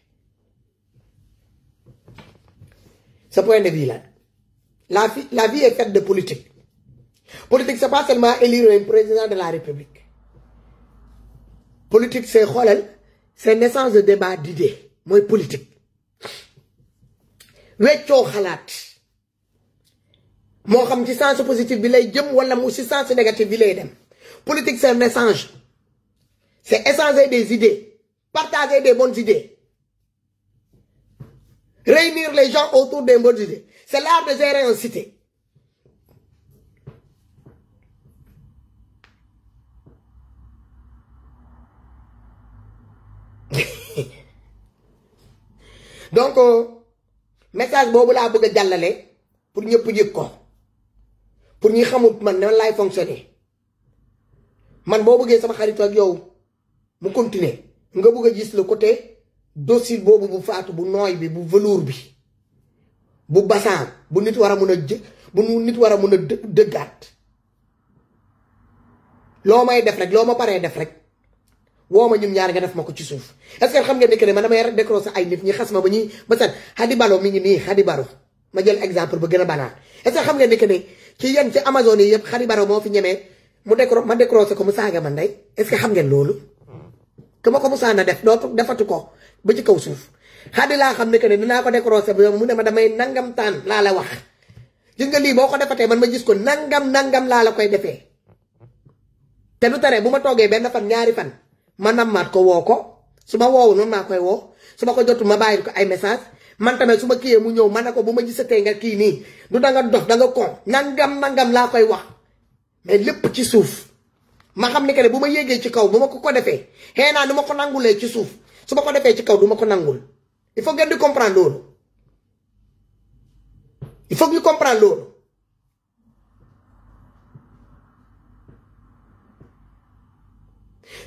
A: sa point de vue là la vie est faite de politique. Politique c'est pas seulement élire un président de la République. Politique c'est xoolal c'est naissance de débat d'idées mooy politique. weccoo xalaat moo xam ci sens positif bi lay jëm wala mu ci sens négatif bi lay dem. Politique c'est un échange. C'est échanger des idées, partager des bonnes idées. Réunir les gens autour des bonnes idées. C'est l'art de gérer une cité. Donc message boobu laa bëgg a jàllale pour ñëpp yëg ko pour ñi xamul man nan laay fonctionner man boo bëggee sama xarit ak yow mu continuer nga bëgg a gis le côté docile boobu bu faatu bu nooy bi bu velours bi bu basaan bu nit war a mun a bu nit war a mun a dëggaat loo may def rek loo ma paree def rek woo ma ñun ñaar nga def ma ko ci suuf est-ce que xam ngeen ne que ne man damay décrocher ay nit ñi xas ma ba ñuy ba seen Khady Baro mi ngi nii Khady Baro ma jël exemple ba gën a banaan est-ce que xam ngeen ne que ne ci yéen ci Amazone yi yëpp Khady Baro moo fi ñemee ma décrocher ko mu saaga man ndey est-ce que xam ngeen loolu que ma ko musaana def dootu defatu ko ba ci kaw suuf Khady laa xam ne que ne dinaa ko décrocher ba mu ne ma damay nangam taan laa la wax gis nga lii boo ko defatee man ma gis ko nangam laa la koy defee te du tere bu ma toogee benn fan ñaari fan ma nammaat ko woo ko su ma woowu noonu maa koy woo su ma ko jotu ma bàyyi ko ay message man tamit su ma kiyee mu ñëw man na ko bu ma gisatee nga kii nii du danga dox danga kon nangam laa koy wax mais lépp ci suuf ma xam ne que ne bu ma yéegee ci kaw bu ma ko defee xëy naa du ma ko nangulee ci suuf su ma ko defee ci kaw du ma ko nangul il faut ngeen di comprendre loolu il faut que ñu comprendre loolu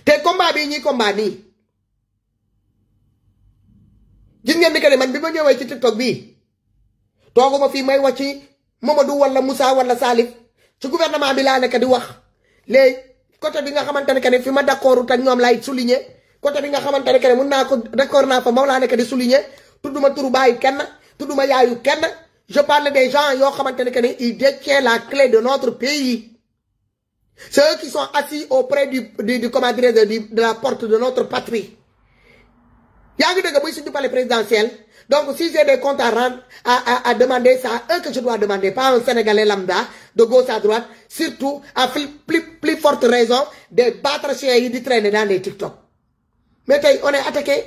A: te combat bii ñuy combat nii gis ngeen ni que ne man bi ma ñëwee ci TikTok bii tooguma fii may wax ci Mamadou wala Moussa wala Salif ci gouvernement bi laa nekk di wax léegi côté bi nga xamante ne que ne fi ma d'accord ak ñoom laay souligner côté bi nga xamante ne que ne mun naa ko d'accord naa fa moom laa nekk di souligner tudduma turu baayu kenn tudduma yaayu kenn je parle des gens yoo xamante ne que ne ils détiennent la clé de notre pays. Ceux qui sont assis auprès comment dire, de la porte de notre patrie. Il y a un palais présidentiel. Donc, si j'ai des comptes à rendre, à demander, c'est à eux que je dois demander, pas un Sénégalais lambda, de gauche à droite, surtout, à plus forte raison, de battre chez eux, de traîner dans les TikTok. Mais on est attaqué,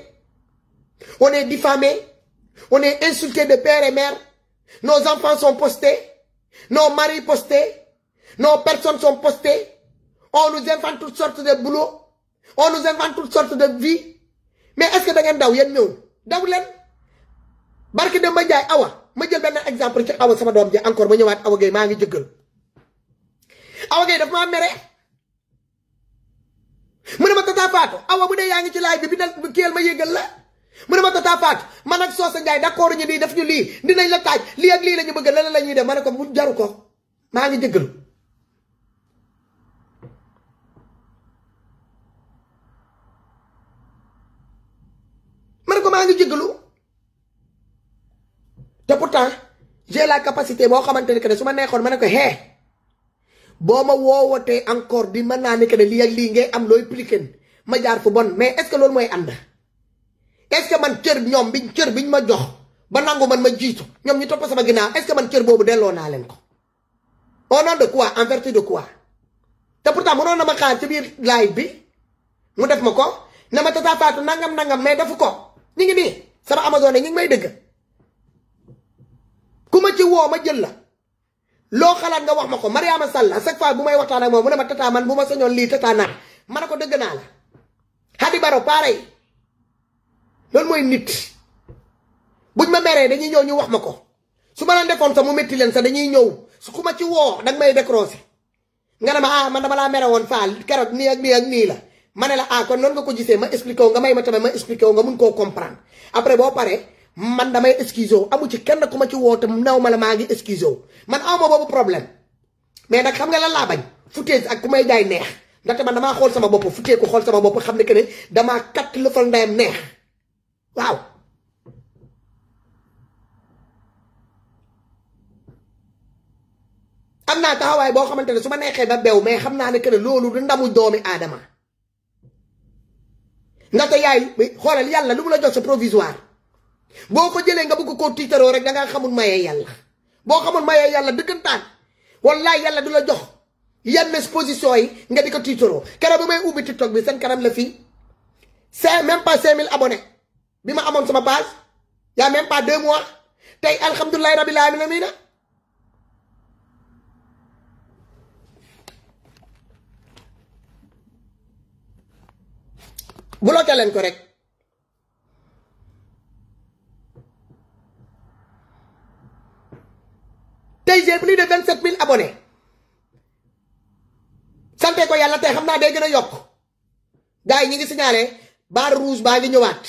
A: on est diffamé, on est insulté de père et mère, nos enfants sont postés, nos maris postés, nos personnes sont postées. On nous invente toutes sortes de boulot. On nous invente toutes sortes de vie. Mais est-ce que vous avez daw yen ñew daw len barki dem ba jaay awa ma jël ben exemple ci awa sama doom ji encore ma ñëwaat Awa Gueye ma ngi jëggal Awa Gueye daf ma méré mu ne ma Tata Fatou awa bu dee yaa ngi ci live bi dal kiyel ma yégal la mu ne ma Tata Fatou man ak Soosa Njaay d'accord ñu di def ñu lii dinañ la taaj lii ak lii lañu bëgg lan lañuy def ma ne ko bu jaru ko maa ngi jëggal maa ngi jéggalu te pourtant j'ai la capacité boo xamante ne que ne su ma neexoon ma ne ko boo ma woowatee encore di mën naa ne que ne lii ak lii ngay am looy pliqué ma jaar fu bon mais est-ce que loolu mooy ànd est-ce que man cër biñ ma jox ba nangu man ma jiitu ñoom ñu topp sama ginnaaw est-ce que man cër boobu delloo naa leen ko au nom de quoi en vertu de quoi te pourtant mënoon na ma xaar ci biir live bi mu def ma ko ne ma Tata Fatou nangam mais defu ko ñu ngi nii sama Amazone ñu ngi may dëgg ku ma ci woo ma jël la loo xalaat nga wax ma ko Mariama Sall à chaque fois bu may waxtaan ak moom mu ne ma Tata man bu ma sañoon lii Tata naa ma ne ko dëgg naa la Hadi Baro pareil loolu mooy nit buñ ma meree dañuy ñëw ñu wax ma ko su ma leen defoon sax mu métti leen sax dañuy ñëw su ku ma ci woo danga may décroché nga ne ma man dama laa mere woon faal keroog nii ak nii ak nii la ma ne la kon noonu nga ko gisee ma expliqué wu nga may ma tamit ma expliqué wu nga mun koo comprendre après boo paree man damay excusé wu amu ci kenn ku ma ci woo te naw ma la maa ngi excusé wu man awma boobu problème mais nag xam nga lan laa bañ futee ak ku may jaay neex ndaxte man damaa xool sama bopp futee ko xool sama bopp xam ne que ne damaa katt lëfal ndeyam neex waaw am naa taxawaay boo xamante ne su ma neexee ba bew mais xam naa ne que ne loolu du ndamu doomi aadama ndaxte yaay xoolal yàlla lu mu la jox sa provisoire boo ko jëlee nga bëgg koo tiitaroo rek dangaa xamul mayee yàlla boo xamul mayee yàlla dëggantaan wallaay yàlla du la jox yenn exposition yi nga di ko tiitaroo keroog ba may ubbi TikTok bi seen kanam la fii c'est même pas 5000 abonnés bi ma amoon sama page y a même pas 2 mois tey alhamdulilahi rabbil alamin bloqué leen ko rek tey j'ai plus de 27 000 abonnés sante ko yàlla tey xam naa day gën a yokk gars yi ñi ngi signalé barre rouge baa ngi ñëwaat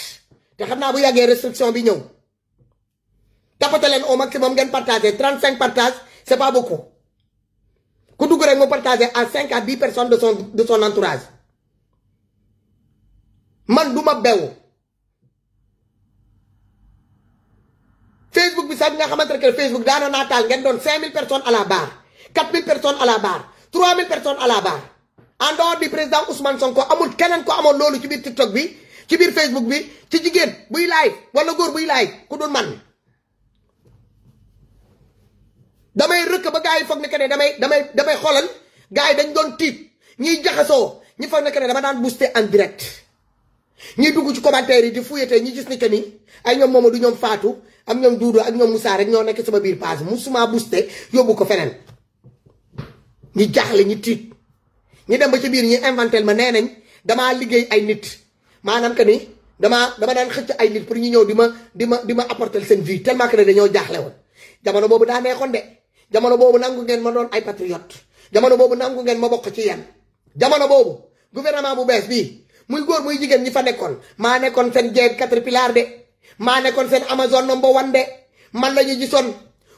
A: te xam naa bu yàggee restriction bi ñëw tapote leen au maximum ngeen partagé 35 partages c'est pas beaucoup ku dugg rek mu partagé à 5 à 10 personnes de son entourage man duma bew Facebook bi sax nga xamante ne que Facebook daana naataal ngeen doon 5000 personnes à la barre 4000 personnes à la barre 3000 personnes à la barre en dehors du président Ousmane Sonko amul keneen ko amoon loolu ci biir TikTok bi ci biir Facebook bi ci jigéen buy live wala góor buy live ku dul man damay rëkk ba gars yi foog ne que ne damay xoolal gars yi dañ doon tiit ñiy jaxasoo ñi foog ne que ne dama daan booster en direct ñi dugg ci commentaire yi di fuyete ñi gis ni que ni ay ñoom Mamadou ñoom Fatou am ñoom Doudou ak ñoom Moussa rek ñoo nekk sama biir page musuma booster yóbbu ko feneen ñi jaaxle ñi tiit ñi dem ba ci biir ñi inventel ma nee nañ damaa liggéey ay nit maanaam que ni dama daan xëcc ay nit pour ñu ñëw di ma apporter seen vie tellement que ne dañoo jaaxle woon jamono boobu daa neexoon de jamono boobu nangu ngeen ma doon ay patriote jamono boobu nangu ngeen ma bokk ci yéen jamono boobu gouvernement bu bees bii muy góor muy jigéen ñi fa nekkoon maa nekkoon seen jeeg Caterpillar de maa nekkoon seen Amazon number 1 de man la ñu gisoon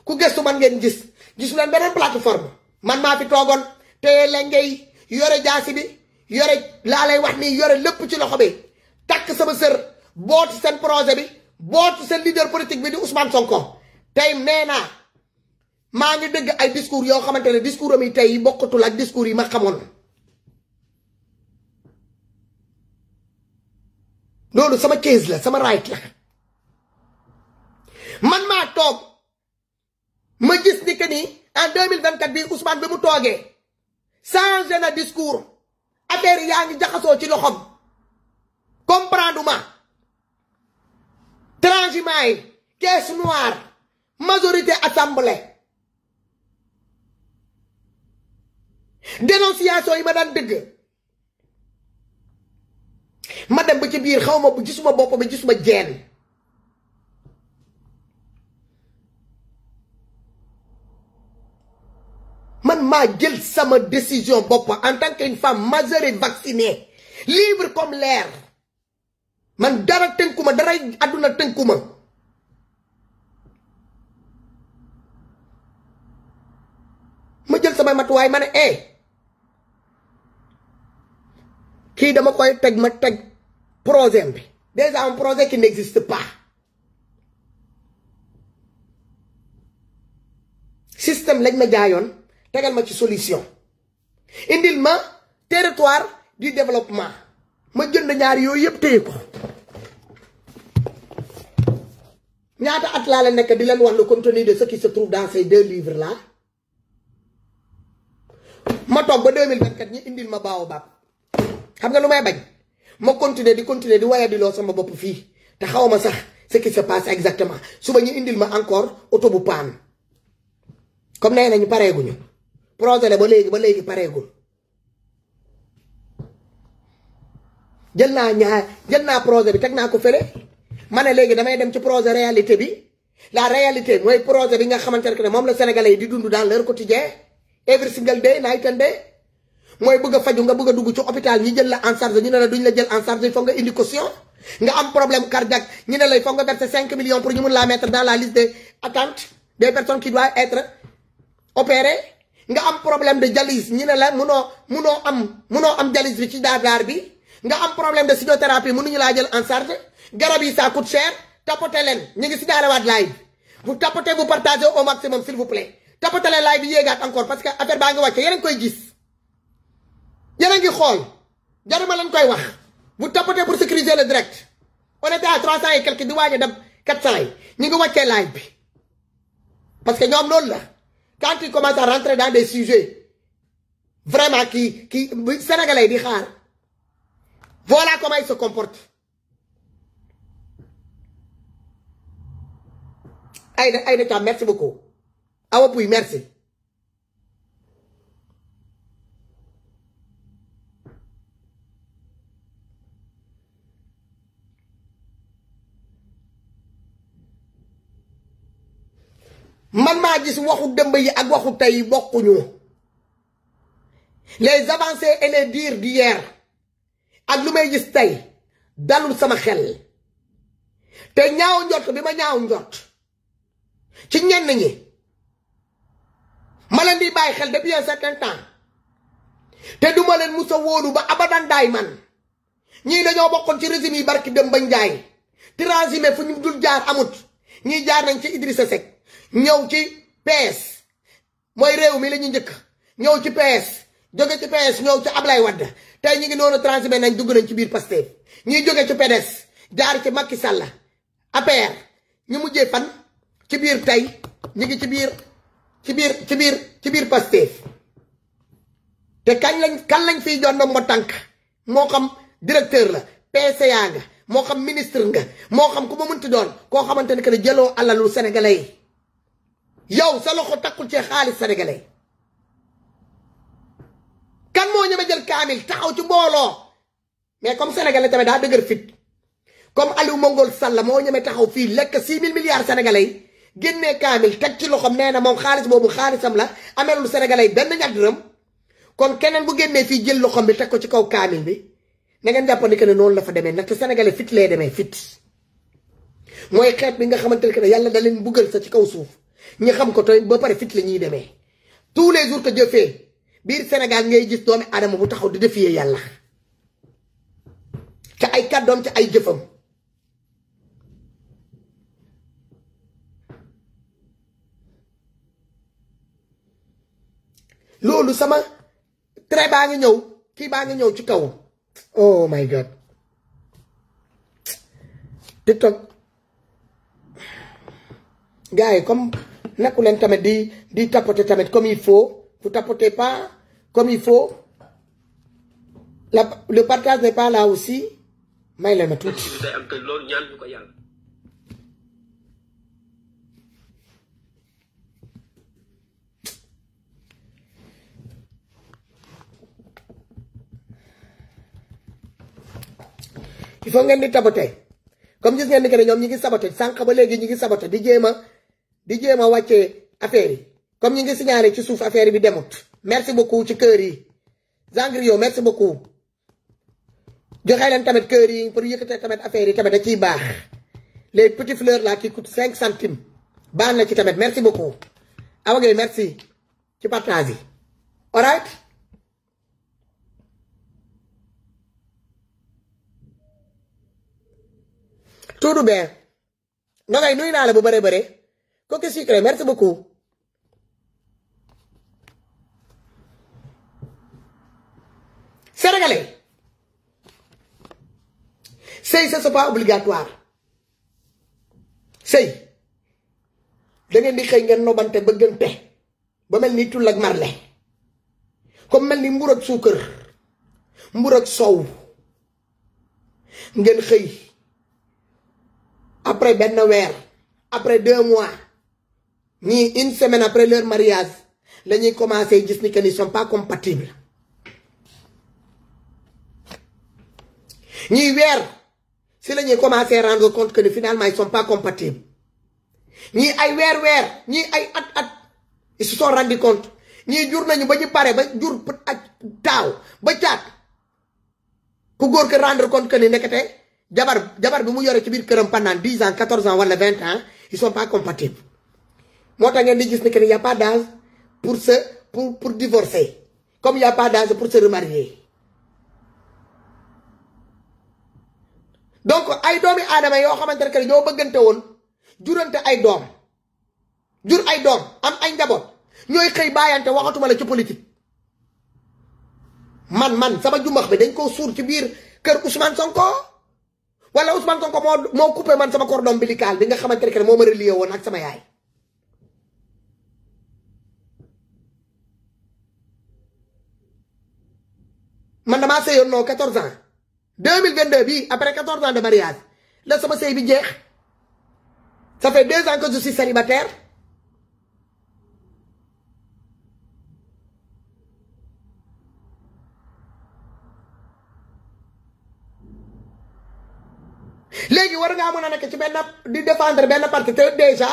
A: ku gëstu man ngeen gisu leen beneen plateforme man maa fi toogoon te la ngay yore jaasi bi yore laa lay wax nii yore lépp ci loxo bi takk sama sër bootu seen projet bi bootu seen leader politique bi di Ousmane Sonko tey nee naa maa ngi dégg ay discours yoo xamante ne discours am yi tey bokkatul ak discours yi ma xamoon loolu sama case la sama right la man maa toog ma gis ni que ni en 2024 bi Ousmane bi mu toogee changé na discours affaire yaa ngi jaxasoo ci loxom comprendre ma transhumant yi caisse noire majorité assemblée dénonciation yi ma daan dëgg ma dem ba ci biir xaw ma gisuma bopp bi gisuma jeen man maa jël sama décision bopp en tant qu'une femme majeure et vaccinée libre comme l'air man dara tënkuma dara àdduna tënkuma ma jël sama matuwaay ma ne kii dama koy teg ma teg projet bi déjà un projet qui n'existe pas. Système lañ ma jaayoon tegal ma ci solution indil ma territoire du développement ma jënd ñaar yooyu yëpp téye ko ñaata at laa la nekk di leen wax le contenu de ce qui se trouve dans ces 2 livres là ma toog ba 2024 ñi indil ma baobab xam nga lu may bañ ma continuer di waya di loo sama bopp fii te xaw ma sax ce qui se passe exactement suba ñu indil ma encore auto bu paan comme nee nañu pareeguñu projet la ba léegi pareegul jël naa projet bi teg naa ko fële ma ne léegi damay dem ci projet réalité bi la réalité mooy projet bi nga xamante ne moom la sénégalais yi di dund dans leur quotidien every single day night and day mooy bëgg a faju nga bëgg a dugg ci hôpital ñi jël la en charge ñu ne la duñ la jël en charge il faut nga indi caution nga am problème cardiaque ñu ne la il faut nga verser 5 millions pour ñu mun laa mettre dans la liste d'attente des personnes qui doivent être opérées nga am problème de dialyse ñu ne la munoo am dialyse bi ci daar bi nga am problème de chimiothérapie mënuñu laa jël en charge garab yi ça coûte cher tapoter leen ñu ngi si daarawaat live vous tapotez vous partagez au maximum s'il vous plaît tapoter leen live bi yéegaat encore parce que affaire baa ngi wàcce yéen a ngi koy gis yéen a ngi xool jaruma leen koy wax vous tapotez pour sécuriser le direct on était à 300 et quelques di waaj a dem 400 yi ñu ngi wàccee live bi parce que ñoom loolu la quand ils commencent à rentrer dans des sujets vraiment qui sénégalais di xaar voilà comment ils se comportent. Aïda Thiam merci beaucoup Awa Pouy merci man maa gis waxu dëmb yi ak waxu tey bokkuñu les avancées et les dires d'hier ak lu may gis tey dalul sama xel te ñaaw njort bi ma ñaaw njort ci ñenn ñi ma leen di bàyyi xel depuis un certain temps te duma leen musa wóolu ba abadan daay man ñii dañoo bokkoon ci régime yi barki dem ba njaay transhumé fu ñu dul jaar amut ñii jaar nañ ci Idrissa Seck ñëw ci PS mooy réew mi la ñu njëkk ñëw ci PS jóge ci PS ñëw ci Ablaye Wade tey ñu ngi noonu transhumé nañ dugg nañ ci biir Pastef ñii jóge ci PDS jaar ci Macky Sall APR ñu mujjee fan ci biir tey ñu ngi ci biir Pastef te kan lañ fiy jox ndombo tànk moo xam directeur la PCA nga moo xam ministre nga moo xam ku ma mënti doon koo xamante ne que ne jëloo alalu sénégalais yi yow sa loxo takkul ci xaalis sénégalais kan moo ñeme jël kaamil taxaw ci mbooloo mais comme sénégalais tamit daa dëgër fit comme Aliou Mongol Sall moo ñeme taxaw fii lekk 6 000 milliards sénégalais yi génnee kaamil teg ci loxom nee na moom xaalis boobu xaalisam la ameelul sénégalais yi benn ñaar dërëm kon keneen bu génnee fii jël loxom bi teg ko ci kaw kaamil bi na ngeen jàppandi que ne noonu la fa demee ndaxte sénégalais fit lay demee fit mooy xeet bi nga xamante ne que ne yàlla da leen buggal sa ci kaw suuf ñi xam ko tey ba pare fit la ñuy demee tous les jours que Dieu fait biir Sénégal ngay gis doomi aadama bu taxaw di défier yàlla ca ay kàddoom ca ay jëfam loolu sama trait baa ngi ñëw kii baa ngi ñëw ci kaw oh my god TikTok gars yi comme nekku leen tamit di tapoter tamit comme il faut vous tapotez pas comme il faut le partage n'est pas là aussi may leen ma tuuti il faut ngeen di tapoter comme gis ngeen ni que ñoom ñi ngi saboter sànq ba léegi ñi ngi saboter di jéem a wàccee affaire yi comme ñi ngi signalé ci suuf affaire bi demut merci beaucoup ci kër yi Zangrio merci beaucoup joxe leen tamit kër yi pour yëkkatee tamit affaire yi tamit da ciy baax les petites fleurs là qui coûtent 5 centimes baax na ci tamit merci beaucoup Awa Gueye merci ci partage yi alright tout bien nogay nuyu naa la bu bare bare Coco Sucré merci beaucoup sénégalais sëy c'est pas obligatoire sëy da ngeen di xëy ngeen nobante bëggante ba mel ni tul ak marle comme mel ni mbur ak suukar mbur ak soow ngeen xëy après benn weer après 2 mois ñii une semaine après leur mariage la ñuy commencé gis ni que ni sont pas compatibles ñii weer si la ñuy commencé rendre compte que ni finalement ils sont pas compatibles ñii ay weer ñii ay at ils se sont rendu compte ñii jur nañu ba ñu pare ba jur ak taaw ba caat ku góor ko rendre compte que ni nekkate jabar bi mu yore ci biir këram pendant 10 ans 14 ans wala 20 ans ils sont pas compatibles moo tax ngeen di gis ni que ni y a pas d'âge pour divorcer comme y a pas d'âge pour se remarier donc ay doomi aadama yoo xamante ne que ñoo bëggante woon jurante ay doom jur ay doom am ay njaboot ñooy xëy bàyyante waxatuma la ci politique man sama jumbax bi dañ koo suur ci biir kër Ousmane Sonko wala Ousmane Sonko moo coupé man sama cordon ombilical bi nga xamante ne que moo ma relié woon ak sama yaay man damaa sëyoon non 14 ans 2022 bi après 14 ans de mariage la sama sëy bi jeex ça fait 2 ans que je suis célibataire léegi war ngaa mën a nekk ci benn di défendre benn parti te déjà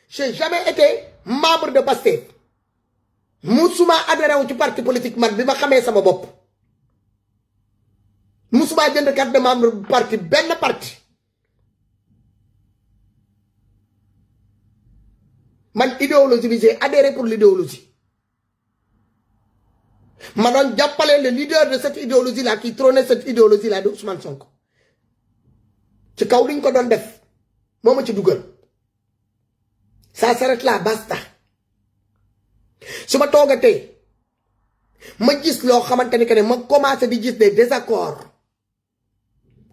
A: j'ai jamais été membre de Pastef musuma adhéré wu ci parti politique man bi ma xamee sama bopp musuma jënd carte de membre parti benn parti man idéologie bi j'ai adhéré pour l'idéologie ma doon jàppale le leader de cette idéologie là qui trônait cette idéologie là de Ousmane Sonko ci kaw liñ ko doon def moo ma ci dugal ça s'arrête là basta su ma toogatee ma gis loo xamante ni que ne ma commencé di gis des désaccords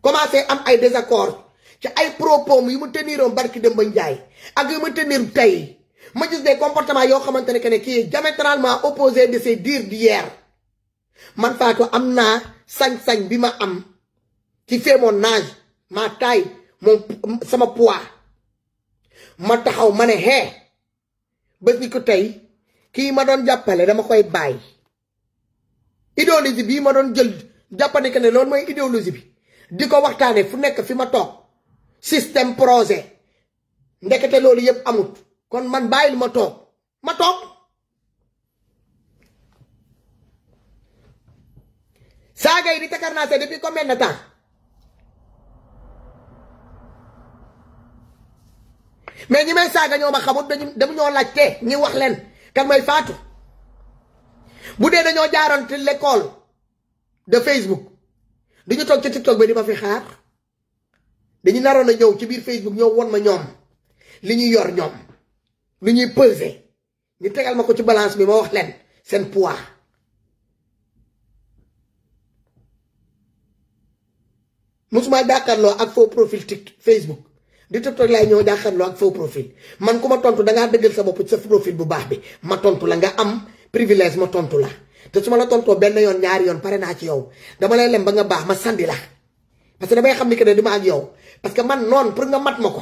A: commencé am ay désaccords ci ay propos yu mu teniroon barki Demba Ndiaye ak yu mu tenir tey ma gis des comportements yoo xamante ne que ne qui est diamétralement opposé de ses dires d'hier man Fatou am naa sañ-sañ bi ma am ci fait mon âge ma taille sama poids ma taxaw ma ne hee bés ni ko tey kii ma doon jàppale dama koy bàyyi idéologie bii ma doon jël jàppane que ne loolu mooy idéologie bi di ko waxtaane fu nekk fi ma toog système projet ndekete loolu yëpp amut kon man bàyyil ma toog saaga yi di takarnaase depuis combien de temps mais ñi may saaga ñoo ma xamut dañu ñoo laajte ñi wax leen kan may Fatou bu dee dañoo jaaroon ci l'école de Facebook duñu toog ci TikTok bi di ma fi xaar dañu naroon a ñëw ci biir Facebook ñëw won ma ñoom li ñuy yor ñoom lu ñuy peser ñu tegal ma ko ci balance bi ma wax leen seen poids musuma jàkkaarloo ak faux profil Facebook di TikTok laay ñëw jàkkaarloo ak faux profil man ku ma tontu dangaa dëggal sa bopp ci sa profil bu baax bi ma tontu la nga am privilège ma tontu la te su ma la tontoo benn yoon ñaari yoon pare naa ci yow dama lay lem ba nga baax ma sandi la parce que damay xam ni que ne dima ak yow parce que man noonu pour nga mat ma ko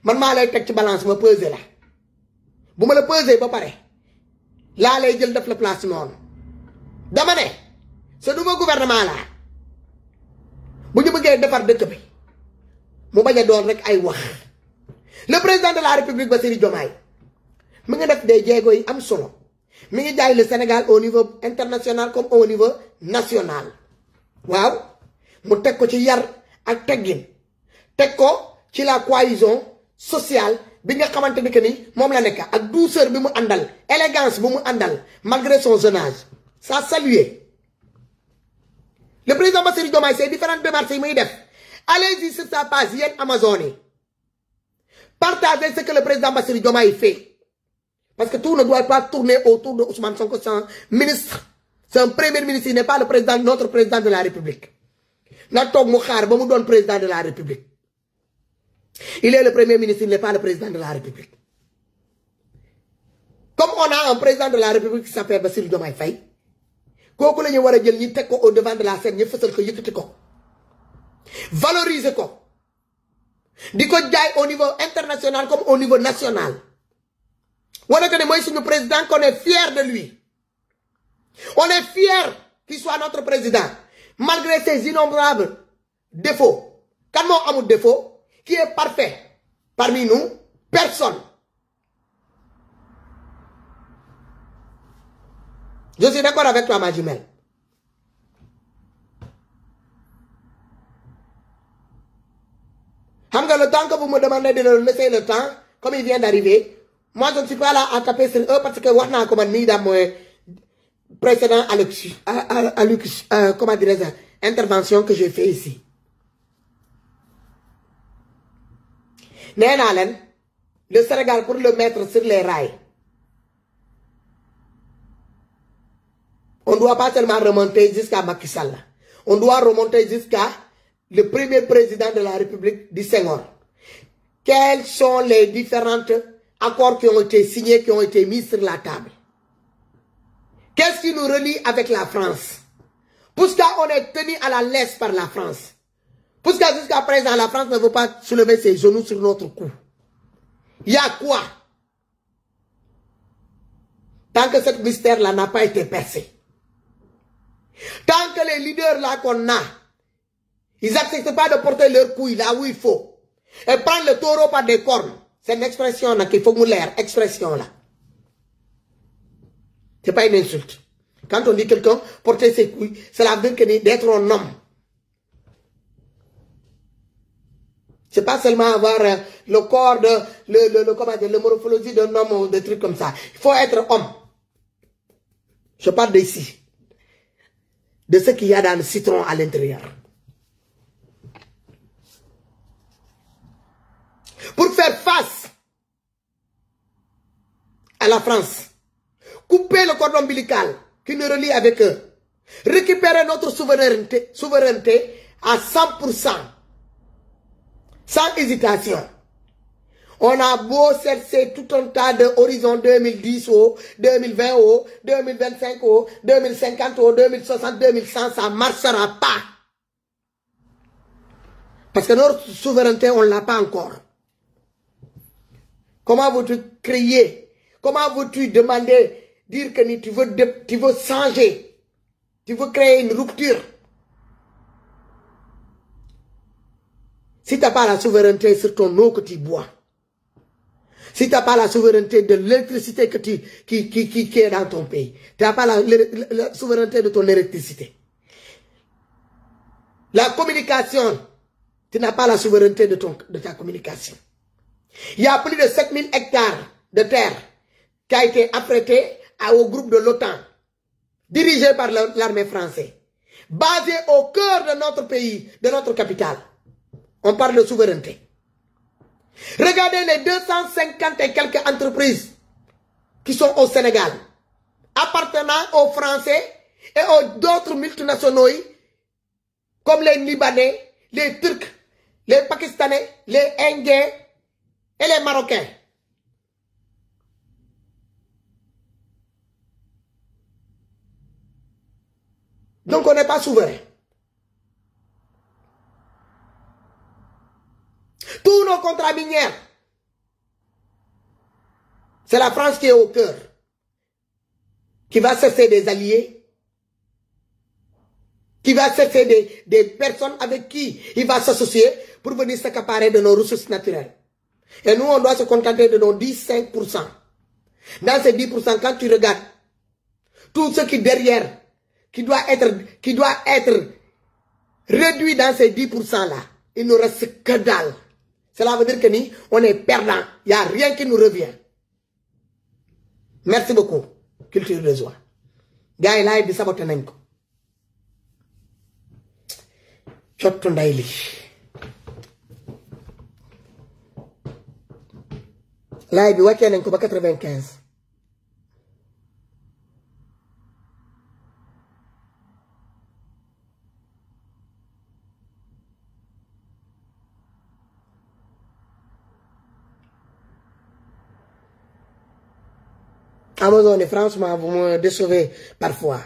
A: man maa lay teg ci balance ma peser la bu ma la peser ba pare laa lay jël def la place noonu dama ne sa nouveau gouvernement la bu ñu bëggee defar dëkk bi mu bañ a doon rek ay wax le président de la république Bassirou Diomaye mi nga def des jéego yi am solo mi ngi jaay le Sénégal au niveau international comme au niveau national waaw mu teg ko ci yar ak teggin teg ko ci la cohésion sociale bi nga xamante ni que ni moom la nekk ak douceur bi mu àndal élégance bi mu àndal malgré son jeune âge ça salué le président Bassirou Diomaye c'est différentes démarches yi muy def Allez-y sur sa page, Yen Amazone. Partagez ce que le président Bassirou Diomaye fait. Parce que tout ne doit pas tourner autour de Ousmane Sonko, c'est un ministre. C'est un premier ministre, il n'est pas le président, notre président de la République. Natok Moukhar, bon, nous président de la République. Il est le premier ministre, il n'est pas le président de la République. Comme on a un président de la République qui s'appelle Bassirou Diomaye Faye, kooku la ñu war a jël ñi teg ko au devant de la scène ñu fësal ko yëkkati ko valoriser ko di ko jaay au niveau international comme au niveau national wane que ne mooy suñu président qu'on est fier de lui on est fier qu'il soit notre président malgré ses innombrables défauts kan moo amul défaut qui est parfait parmi nous personne. Je suis d'accord avec toi, ma jumelle. Le temps que vous me demandez de leur laisser le temps, comme il vient d'arriver, moi je ne suis pas là à taper sur eux parce que on a comme mis dans mon précédent comment dirais-je, intervention que j'ai fait ici. Nénalen, le Sénégal pour le mettre sur les rails. On ne doit pas seulement remonter jusqu'à Macky Sall. On doit remonter jusqu'à le premier président de la République du Senghor. Quels sont les différents accords qui ont été signés, qui ont été mis sur la table? Qu'est-ce qui nous relie avec la France? Puisqu'on est tenu à la laisse par la France. Puisque jusqu'à présent, la France ne veut pas soulever ses genoux sur notre cou. Il y a quoi? Tant que ce mystère-là n'a pas été percé. Tant que les leaders là qu'on a, ils n'acceptent pas de porter leur couille là où il faut. Et prendre le taureau par des cornes. C'est une expression là qu'il faut nous l'air. Expression là. C'est pas une insulte. Quand on dit quelqu'un porter ses couilles, cela veut dire d'être un homme. C'est pas seulement avoir le corps de, le morphologie d'un homme ou des trucs comme ça. Il faut être homme. Je parle d'ici. De ce qu'il y a dans le citron à l'intérieur. Pour faire face à la France, couper le cordon ombilical qui nous relie avec eux, récupérer notre souveraineté à 100%, sans hésitation. On a beau chercher tout un tas d'horizons 2010 ou 2020 ou 2025 ou 2050 ou 2060, 2100, ça ne marchera pas. Parce que notre souveraineté, on ne l'a pas encore. Comment veux-tu crier? Comment veux-tu demander, dire que tu veux changer? Tu veux créer une rupture? Si tu n'as pas la souveraineté sur ton eau que tu bois, si tu n'as pas la souveraineté de l'électricité qui est dans ton pays, tu n'as pas la souveraineté de ton électricité. La communication, tu n'as pas la souveraineté de ta communication. Il y a plus de 7000 hectares de terre qui a été affrété au groupe de l'OTAN, dirigé par l'armée française, basé au cœur de notre pays, de notre capitale. On parle de souveraineté. Regardez les 250 et quelques entreprises qui sont au Sénégal, appartenant aux Français et aux d'autres multinationaux comme les Libanais, les Turcs, les Pakistanais, les Indiens et les Marocains. Donc on n'est pas souverain. Tous nos contrats miniers, c'est la France qui est au cœur, qui va chercher des alliés, qui va chercher des personnes avec qui il va s'associer pour venir s'accaparer de nos ressources naturelles. Et nous, on doit se contenter de nos 15%. Dans ces 10%, quand tu regardes, tout ce qui derrière, qui doit être réduit dans ces 10%-là, il ne reste que dalle. Cela veut dire que nous, on est perdant. Il n'y a rien qui nous revient. Merci beaucoup. Culture de joie. Gars, là, il dit saboter. Chotto ndayli. live bi wàccee nañ ko ba 95. Amazon, franchement, vous me décevez parfois.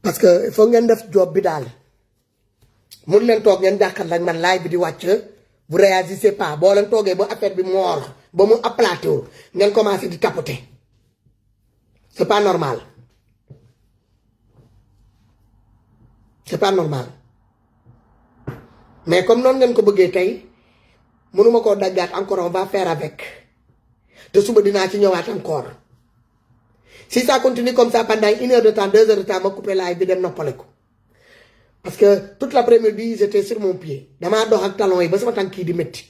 A: Parce que il faut ngeen def job bi daal. Mun leen toog ngeen jàkkaarloo ak man live bi di wàcc vous réagissez pas boo leen toogee ba affaire bi moor ba mu aplaté wu ngeen commencé di tapoter. C'est pas normal. C'est pas normal. Mais comme noonu ngeen ko bëggee tey mënuma koo daggaat encore on va faire avec. De suba dinaa ci ñëwaat encore. Si ça continue comme ça pendant 1 heure de temps, 2 heures de temps, je vais couper live et je vais parce que toute l'après-midi, j'étais sur mon pied. Je vais dox ak talon yi ba sama tànk yi di metti.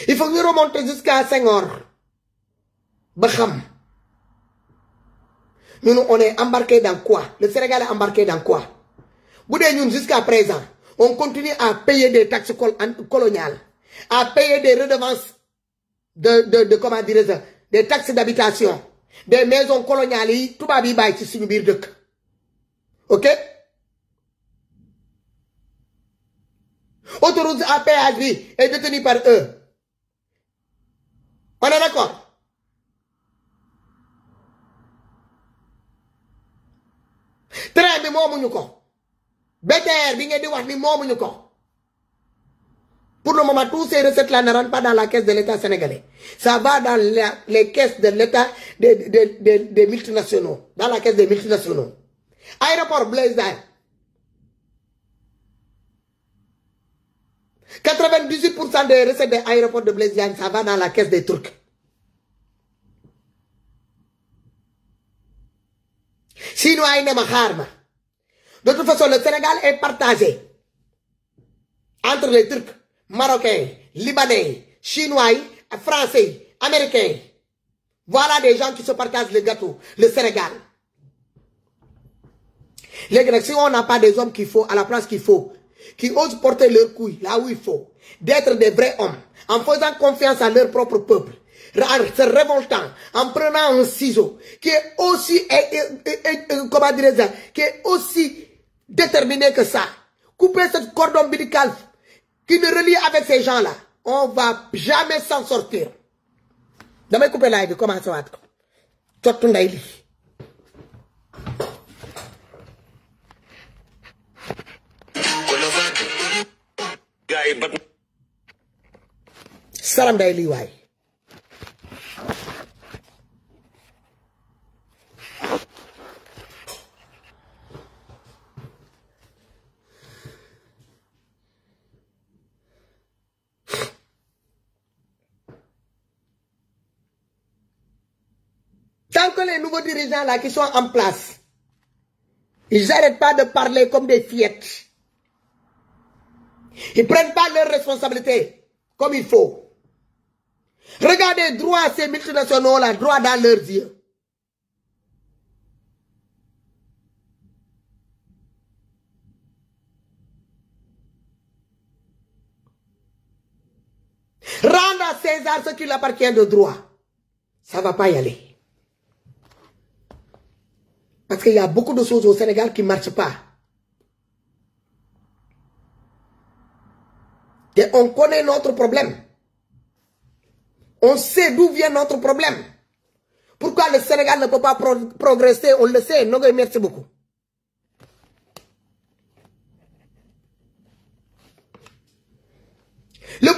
A: Il faut ñu remonter jusqu'à Senghor. Ba xam. Nous, on est embarqué dans quoi? Le Sénégal est embarqué dans quoi? Jusqu'à présent, on continue à payer des taxes coloniales, à payer des redevances comment dire ça, des taxes d'habitation, des maisons coloniales, tout va bien ici sur le biir. Ok? Autoroute à péage est détenue par eux. On est d'accord? Train bi moomuñu ko. BTR, pour le moment, tous ces recettes-là ne rentrent pas dans la caisse de l'État sénégalais. Ça va dans les caisses de l'État des multinationaux. Dans la caisse des multinationaux. Aéroport Blaise Diagne. 98% des recettes des aéroports de Blaise Diagne, ça va dans la caisse des Turcs. Chinois, ils n'aiment pas. De toute façon, le Sénégal est partagé entre les Turcs, Marocains, Libanais, Chinois, Français, Américains. Voilà des gens qui se partagent le gâteau, le Sénégal. Les Grecs, si on n'a pas des hommes qu'il faut, à la place qu'il faut, qui osent porter leurs couilles là où il faut, d'être des vrais hommes, en faisant confiance à leur propre peuple, en se révoltant, en prenant un ciseau, qui est aussi, comment dire ça, qui est aussi déterminé que ça. Couper cette cordon ombilical qui nous relie avec ces gens-là, on va jamais s'en sortir. Damay couper live, comment ça va être? Tout le monde. Salam daily waay. Tant que les nouveaux dirigeants là qui sont en place, ils n'arrêtent pas de parler comme des fillettes. Ils ne prennent pas leurs responsabilités comme il faut. Regardez droit à ces multinationaux là, droit dans leurs yeux. Rendre à César ce qui lui appartient de droit. Ça ne va pas y aller. Parce qu'il y a beaucoup de choses au Sénégal qui ne marchent pas. Et on connaît notre problème. On sait d'où vient notre problème. Pourquoi le Sénégal ne peut pas progresser, on le sait. Non, merci beaucoup.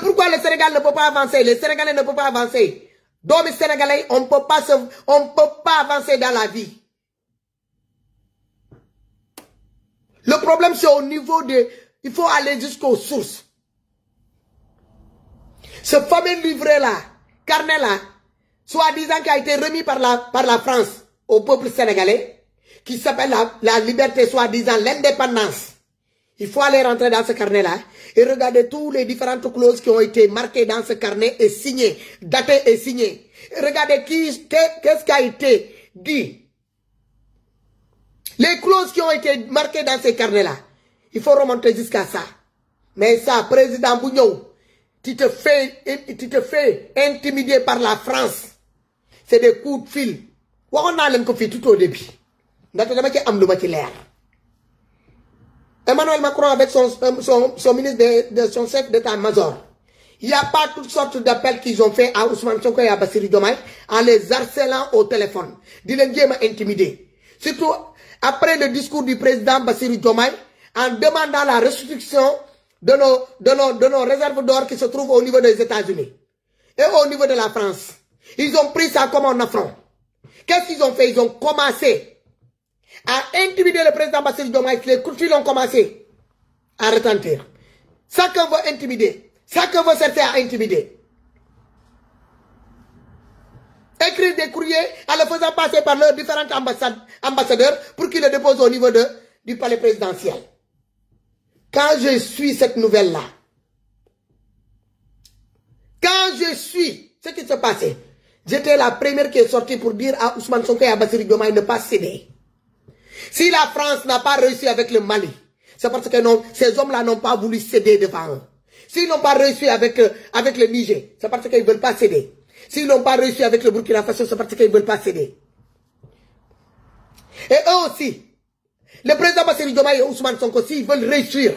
A: Pourquoi le Sénégal ne peut pas avancer, les Sénégalais ne peuvent pas avancer. Donc les Sénégalais, on ne peut pas avancer dans la vie. Le problème, c'est au niveau de... Il faut aller jusqu'aux sources. Ce fameux livret-là, carnet-là, soi-disant qui a été remis par la France au peuple sénégalais, qui s'appelle la liberté, soi-disant l'indépendance. Il faut aller rentrer dans ce carnet-là et regarder toutes les différentes clauses qui ont été marquées dans ce carnet et signées, datées et signées. Et regardez qu'est-ce qui a été dit Les clauses qui ont été marquées dans ces carnets-là, il faut remonter jusqu'à ça. Mais ça, président Bougnou, tu te fais intimider par la France. C'est des coups de fil. On a l'un fait tout au début. Emmanuel Macron avec son ministre son chef d'état-major. Il n'y a pas toutes sortes d'appels qu'ils ont fait à Ousmane Sonko et à Bassirou Diomaye en les harcelant au téléphone. Dilengue m'a intimidé. Surtout après le discours du président Bassirou Diomaye en demandant la restriction de nos réserves d'or qui se trouvent au niveau des États-Unis et au niveau de la France. Ils ont pris ça comme un affront. Qu'est-ce qu'ils ont fait? Ils ont commencé à intimider le président Bassirou Diomaye. Les coups de fil ont commencé à retentir. Chacun veut intimider. Chacun veut chercher à intimider. Écrire des courriers en le faisant passer par leurs différents ambassadeurs pour qu'ils le déposent au niveau du palais présidentiel. Quand je suis cette nouvelle-là, quand je suis ce qui se passait, j'étais la première qui est sortie pour dire à Ousmane Sonko et à Bassirou Diomaye de ne pas céder. Si la France n'a pas réussi avec le Mali, c'est parce que non, ces hommes-là n'ont pas voulu céder devant eux. S'ils n'ont pas réussi avec le Niger, c'est parce qu'ils ne veulent pas céder. S'ils n'ont pas réussi avec le Burkina Faso, c'est parce qu'ils ne veulent pas céder. Et eux aussi, le président Bassirou Diomaye et Ousmane Sonko, s'ils veulent réussir,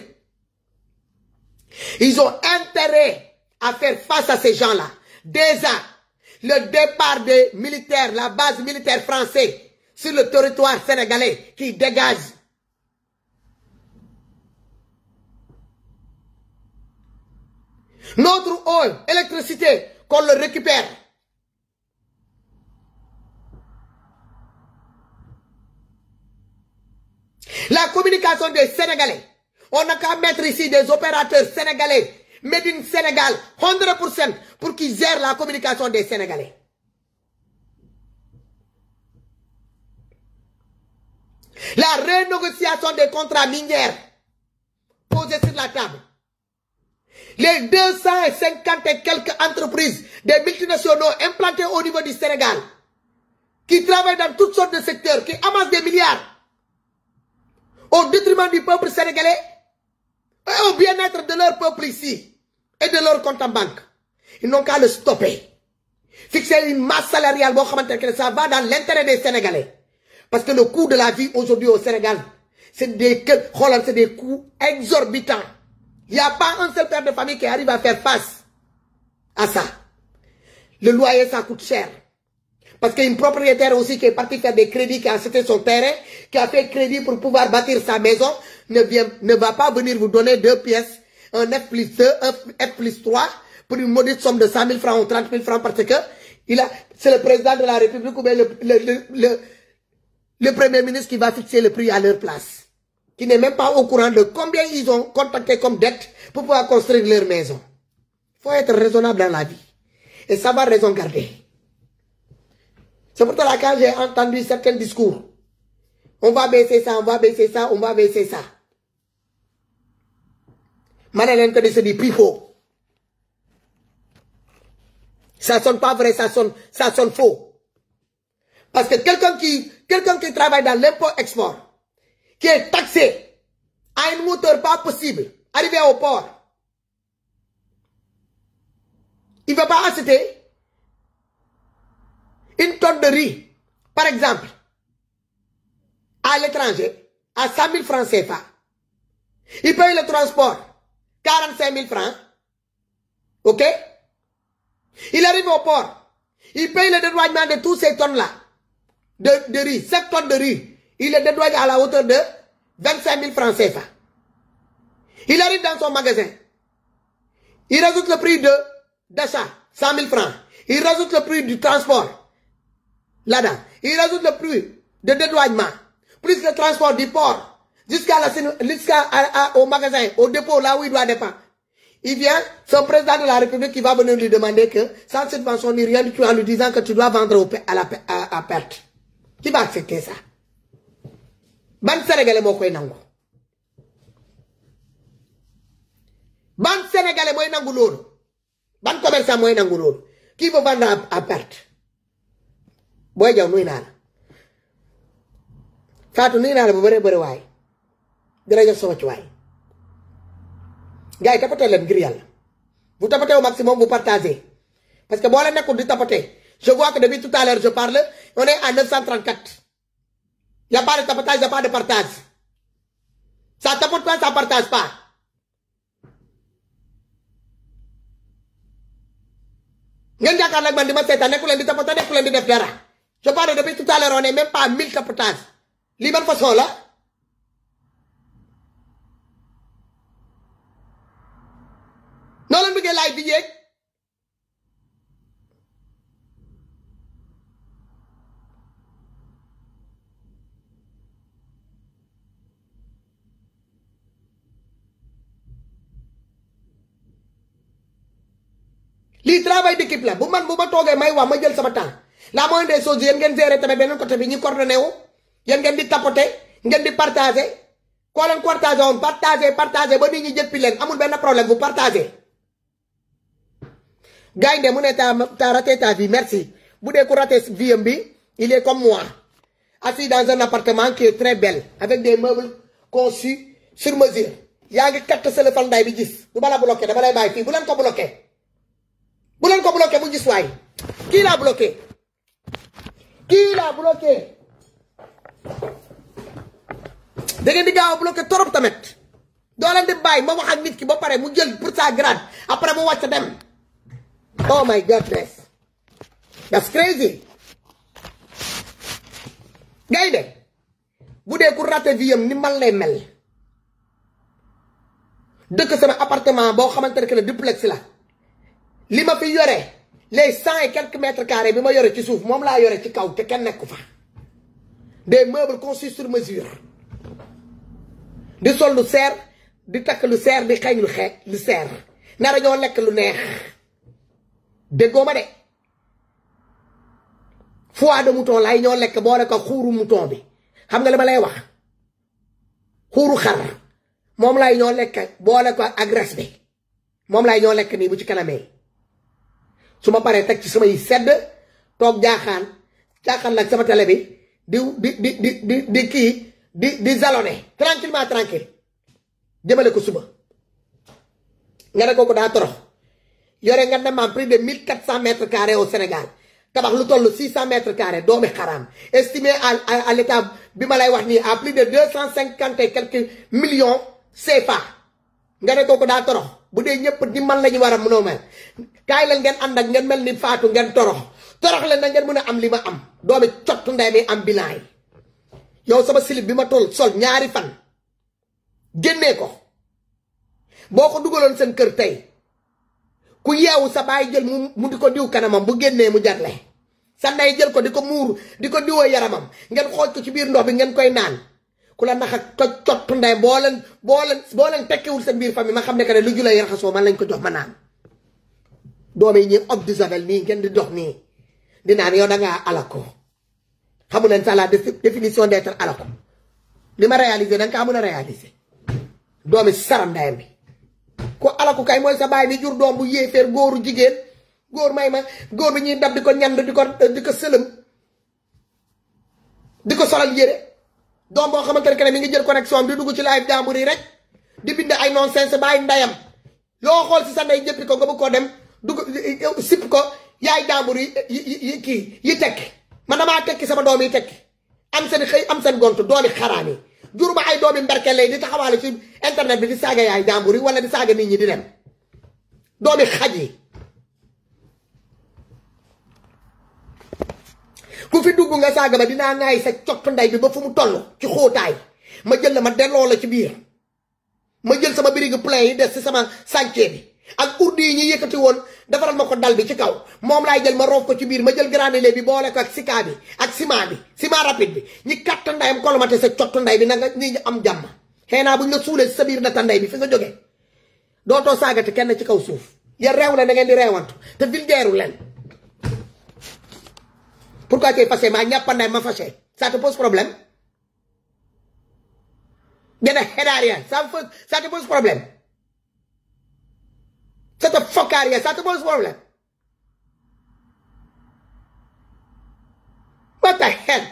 A: ils ont intérêt à faire face à ces gens-là. Déjà, le départ des militaires, la base militaire française sur le territoire sénégalais qui dégage. Notre eau, électricité, qu'on le récupère. La communication des Sénégalais. On n'a qu'à mettre ici des opérateurs sénégalais, made in Sénégal, 100% pour qu'ils gèrent la communication des Sénégalais. La renégociation des contrats miniers posés sur la table. Les 250 et quelques entreprises des multinationaux implantées au niveau du Sénégal, qui travaillent dans toutes sortes de secteurs, qui amassent des milliards, au détriment du peuple sénégalais, et au bien-être de leur peuple ici, et de leur compte en banque. Ils n'ont qu'à le stopper. Fixer une masse salariale, ça va dans l'intérêt des Sénégalais. Parce que le coût de la vie aujourd'hui au Sénégal, c'est des coûts exorbitants. Il n'y a pas un seul père de famille qui arrive à faire face à ça. Le loyer, ça coûte cher. Parce qu'il y a une propriétaire aussi qui est partie faire des crédits, qui a acheté son terrain, qui a fait crédit pour pouvoir bâtir sa maison, ne va pas venir vous donner 2 pièces, un F+2, un F+3, pour une modeste somme de 100 000 francs ou 30 000 francs, parce que c'est le président de la République ou bien le premier ministre qui va fixer le prix à leur place. Qui n'est même pas au courant de combien ils ont contacté comme dette pour pouvoir construire leur maison. Il faut être raisonnable dans la vie. Et savoir raison garder. C'est pour cela que quand j'ai entendu certains discours, on va baisser ça, on va baisser ça, on va baisser ça. Madeleine se dit pifo. Ça sonne pas vrai, ça sonne faux. Parce que quelqu'un qui travaille dans l'import-export, qui est taxé à une hauteur pas possible, arrivé au port, il ne va pas acheter une tonne de riz, par exemple, à l'étranger, à 100 000 francs CFA. Il paye le transport, 45 000 francs. Ok? Il arrive au port, il paye le dédouanement de tous ces tonnes-là, de riz, 7 tonnes de riz. Il le dédouane à la hauteur de 25 000 francs CFA. Il arrive dans son magasin. Il rajoute le prix d'achat, 100 000 francs. Il rajoute le prix du transport, là-dedans. Il rajoute le prix de dédouanement, plus le transport du port, au magasin, au dépôt, là où il doit dépendre. Il vient, son président de la République qui va venir lui demander que, sans subvention ni rien du tout, en lui disant que tu dois vendre à perte. Qui va accepter ça? Ban Sénégalais mo koy nangu. Ban Sénégalais moy nangu lolu. Ban commerçant moy nangu lolu. Qui veut vendre à perte? Boy Diaw nuy na la. Fatou nuyu naa la bu bëree bëri waay dina jox sama ci waay gars yi tapatee leen ngir yàlla vous tapatez au maximum vous partagez parce que boo leen nekkul di tapater je vois que depuis tout à l'heure je parle on est à 934 y a pas de tapotage y a pas de partage ça tapote pas ça partage pas ngeen jàkkaarloo ak man di ma seetaan nekku leen di tapoter nekku leen di def dara je parle depuis tout à l'heure on est même pas à 1000 tapotage lii ban façon la noo leen bëggee laay bi yéeg lii travail d'équipe la bu ma toogee may wax ma jël sama temps la moindre des choses yéen ngeen gérer tamit beneen côté bi ñu coordonné wu yéen ngeen di tapoter ngeen di partager koo leen partagé woon partager ba nit ñi jëppi leen amul benn problème vous partagez gaynde mu ne t'as raté ta vie merci bu dee ku raté vie bi il est comme moi assis dans un appartement qui est très belle avec des meubles conçus sur mesure yaa ngi katt sa lëfal nday bi gis du ma la bloqué dama lay bàyyi fii bu leen ko bloqué mu gis waay kii laa bloqué da ngeen di gaaw a bloqué torop tamit doo leen di bàyyi ma wax ak nit ki ba pare mu jël pour sa grade après mu wàcc dem oh my goodness that's crazy gaynde bu dee ku raté vie am ni man lay mel dëkk sama appartement boo xamante ne que duplex la li ma fi yore les 100 et quelques mètres carrés bi ma yore ci suuf moom laa yore ci kaw te kenn nekku fa des meubles conçus sur mesure di sol lu seer di takk lu seer di xeeñ lu seer nara ñoo lekk lu neex déggoo ma de foie de mouton lay ñoo lekk boole ko xuuru mouton bi xam nga li ma lay wax xuuru xar moom lay ñoo lekk boole ko ak res bi moom lay ñoo lekk nii bu ci kanamee su ma paree teg ci samay sedd toog jaaxaan nag sama télé bi di kii di zalone tranquille jëmale ko suba nga ne kooku daa torox yore nga dem prix de 1400 mètres carrés au Sénégal tabax lu toll 600 mètres carrés doomi xaraam estimé à l'état bi ma lay wax nii à plus de 250 et quelques millions CFA nga ne kooku daa torox bu dee ñëpp di man la ñu war a mënoo mel kaay leen ngeen ànd ak ngeen mel ni Fatou ngeen torox leen na ngeen mën a am li ma am doomi cottu ndey mi am bilan yi yow sama slip bi ma toll sol ñaari fan génnee ko boo ko dugaloon seen kër tey ku yeewu sa baay jël mu di ko diw kanamam bu génnee mu jarle sa ndey jël ko di ko muur di ko diwoo yaramam ngeen xooj ko ci biir ndox bi ngeen koy naan ku la nax ak cottu ndey boo leen tekkiwul seen biir famille ma xam ne que ne lu julay raxasoo man lañ ko jox ma naan doome yi ñi ob di javel nii ngeen di dox nii di naan yow dangaa alako xamu leen ça la définition d'être alako li ma réalisé danga kaa mën a réalisé doomi saram ndayam bi ko alako kay mooy sa baay bi jur doom bu yéeféer góoru jigéen góor bi ñuy dab di ko ñand di ko sëlëm di ko solal yére doom boo xamante ne mi ngi jël connexion di dugg ci live jàmbur yi rek di bind ay nonsense baay ndayam loo xool si sa ndey jëppi ko nga bëgg koo dem dugg sipp ko yaay jàmbur yi tekki man damaa tekki sama doom yi tekki am seen xëy am seen gont doomi xaraam yi jur ba ay doomi mberkele di taxawaale ci internet bi di saaga yaay jàmbur yi wala di saaga nit ñi di dem doomi xaj yi ku fi dugg nga saaga ba dinaa ngaay sa cottu ndey bi ba fu mu toll ci xóotaay ma jël la ma delloo la ci biir ma jël sama birigu plein yi des ci sama sàncee bi ak urdi yi ñu yëkkati woon defaral ma ko dal bi ci kaw moom laay jël ma roof ko ci biir ma jël granulé bi boole ko ak sika bi ak ciment rapide bi ñi katt ndayam kolomate sa cottu nday bi na nga nii ñu am jàmm xëy naa bu ñu la suulee sa biir data nday bi fi nga jógee dootoo saagati kenn ci kaw suuf ya reew leen da ngeen di reewantu te vulgaire leen pourquoi tu es fâché ma ñàppanday ma fâché ça te pose problème gën a xedaarien ça te pose problème ça te focaria ça te pose problème what the hell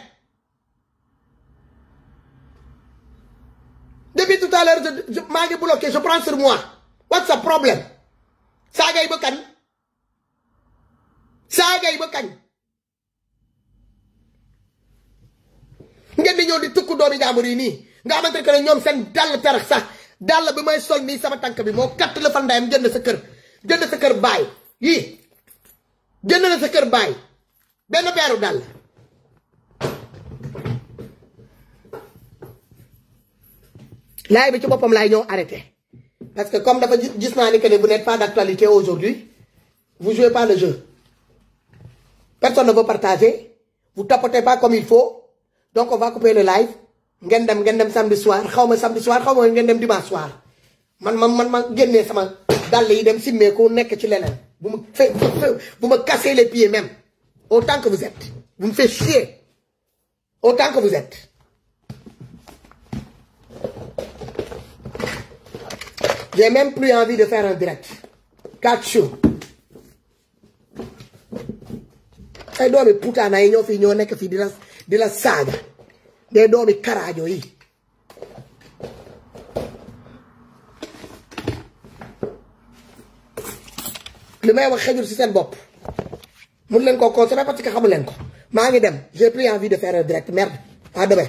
A: à l'heure maa ngi bloqué je prends sur moi what's the problem saagay ba kañ saagay ba kañ ngeen di ñëw di tukku doomi jaambur yi nii nga xamante ne ñoom seen dàll terax sax dàll bi may sol nii sama tànk bi moo katt la fan ndayam jënd sa kër baay yii jënd na sa kër baay benn peeru dàll laay bi ci boppam laay ñëw arrêté parce que comme dafa gis naa ni que vous n'êtes pas d'actualité aujourd'hui vous jouez pas le jeu personne ne veut partager vous tapotez pas comme il faut donc on va couper le live ngeen dem samedi soir xaw ma samedi soir xaw ma ngeen dem dimanche soir man ma génnee sama dàll yi dem simmeeku nekk ci leneen bu ma casser les pieds même autant que vous êtes vous me faites chier autant que vous êtes j'ai même plus envie de faire un direct 4 jours ay doomi putaana yi ñoo fii ñoo nekk fii di la saaga des doomi karaajo yi li may wax xejul ci seen bopp mun leen ko consommer parce que xamu leen ko maa ngi dem j'ai plus envie de faire un direct merde à demain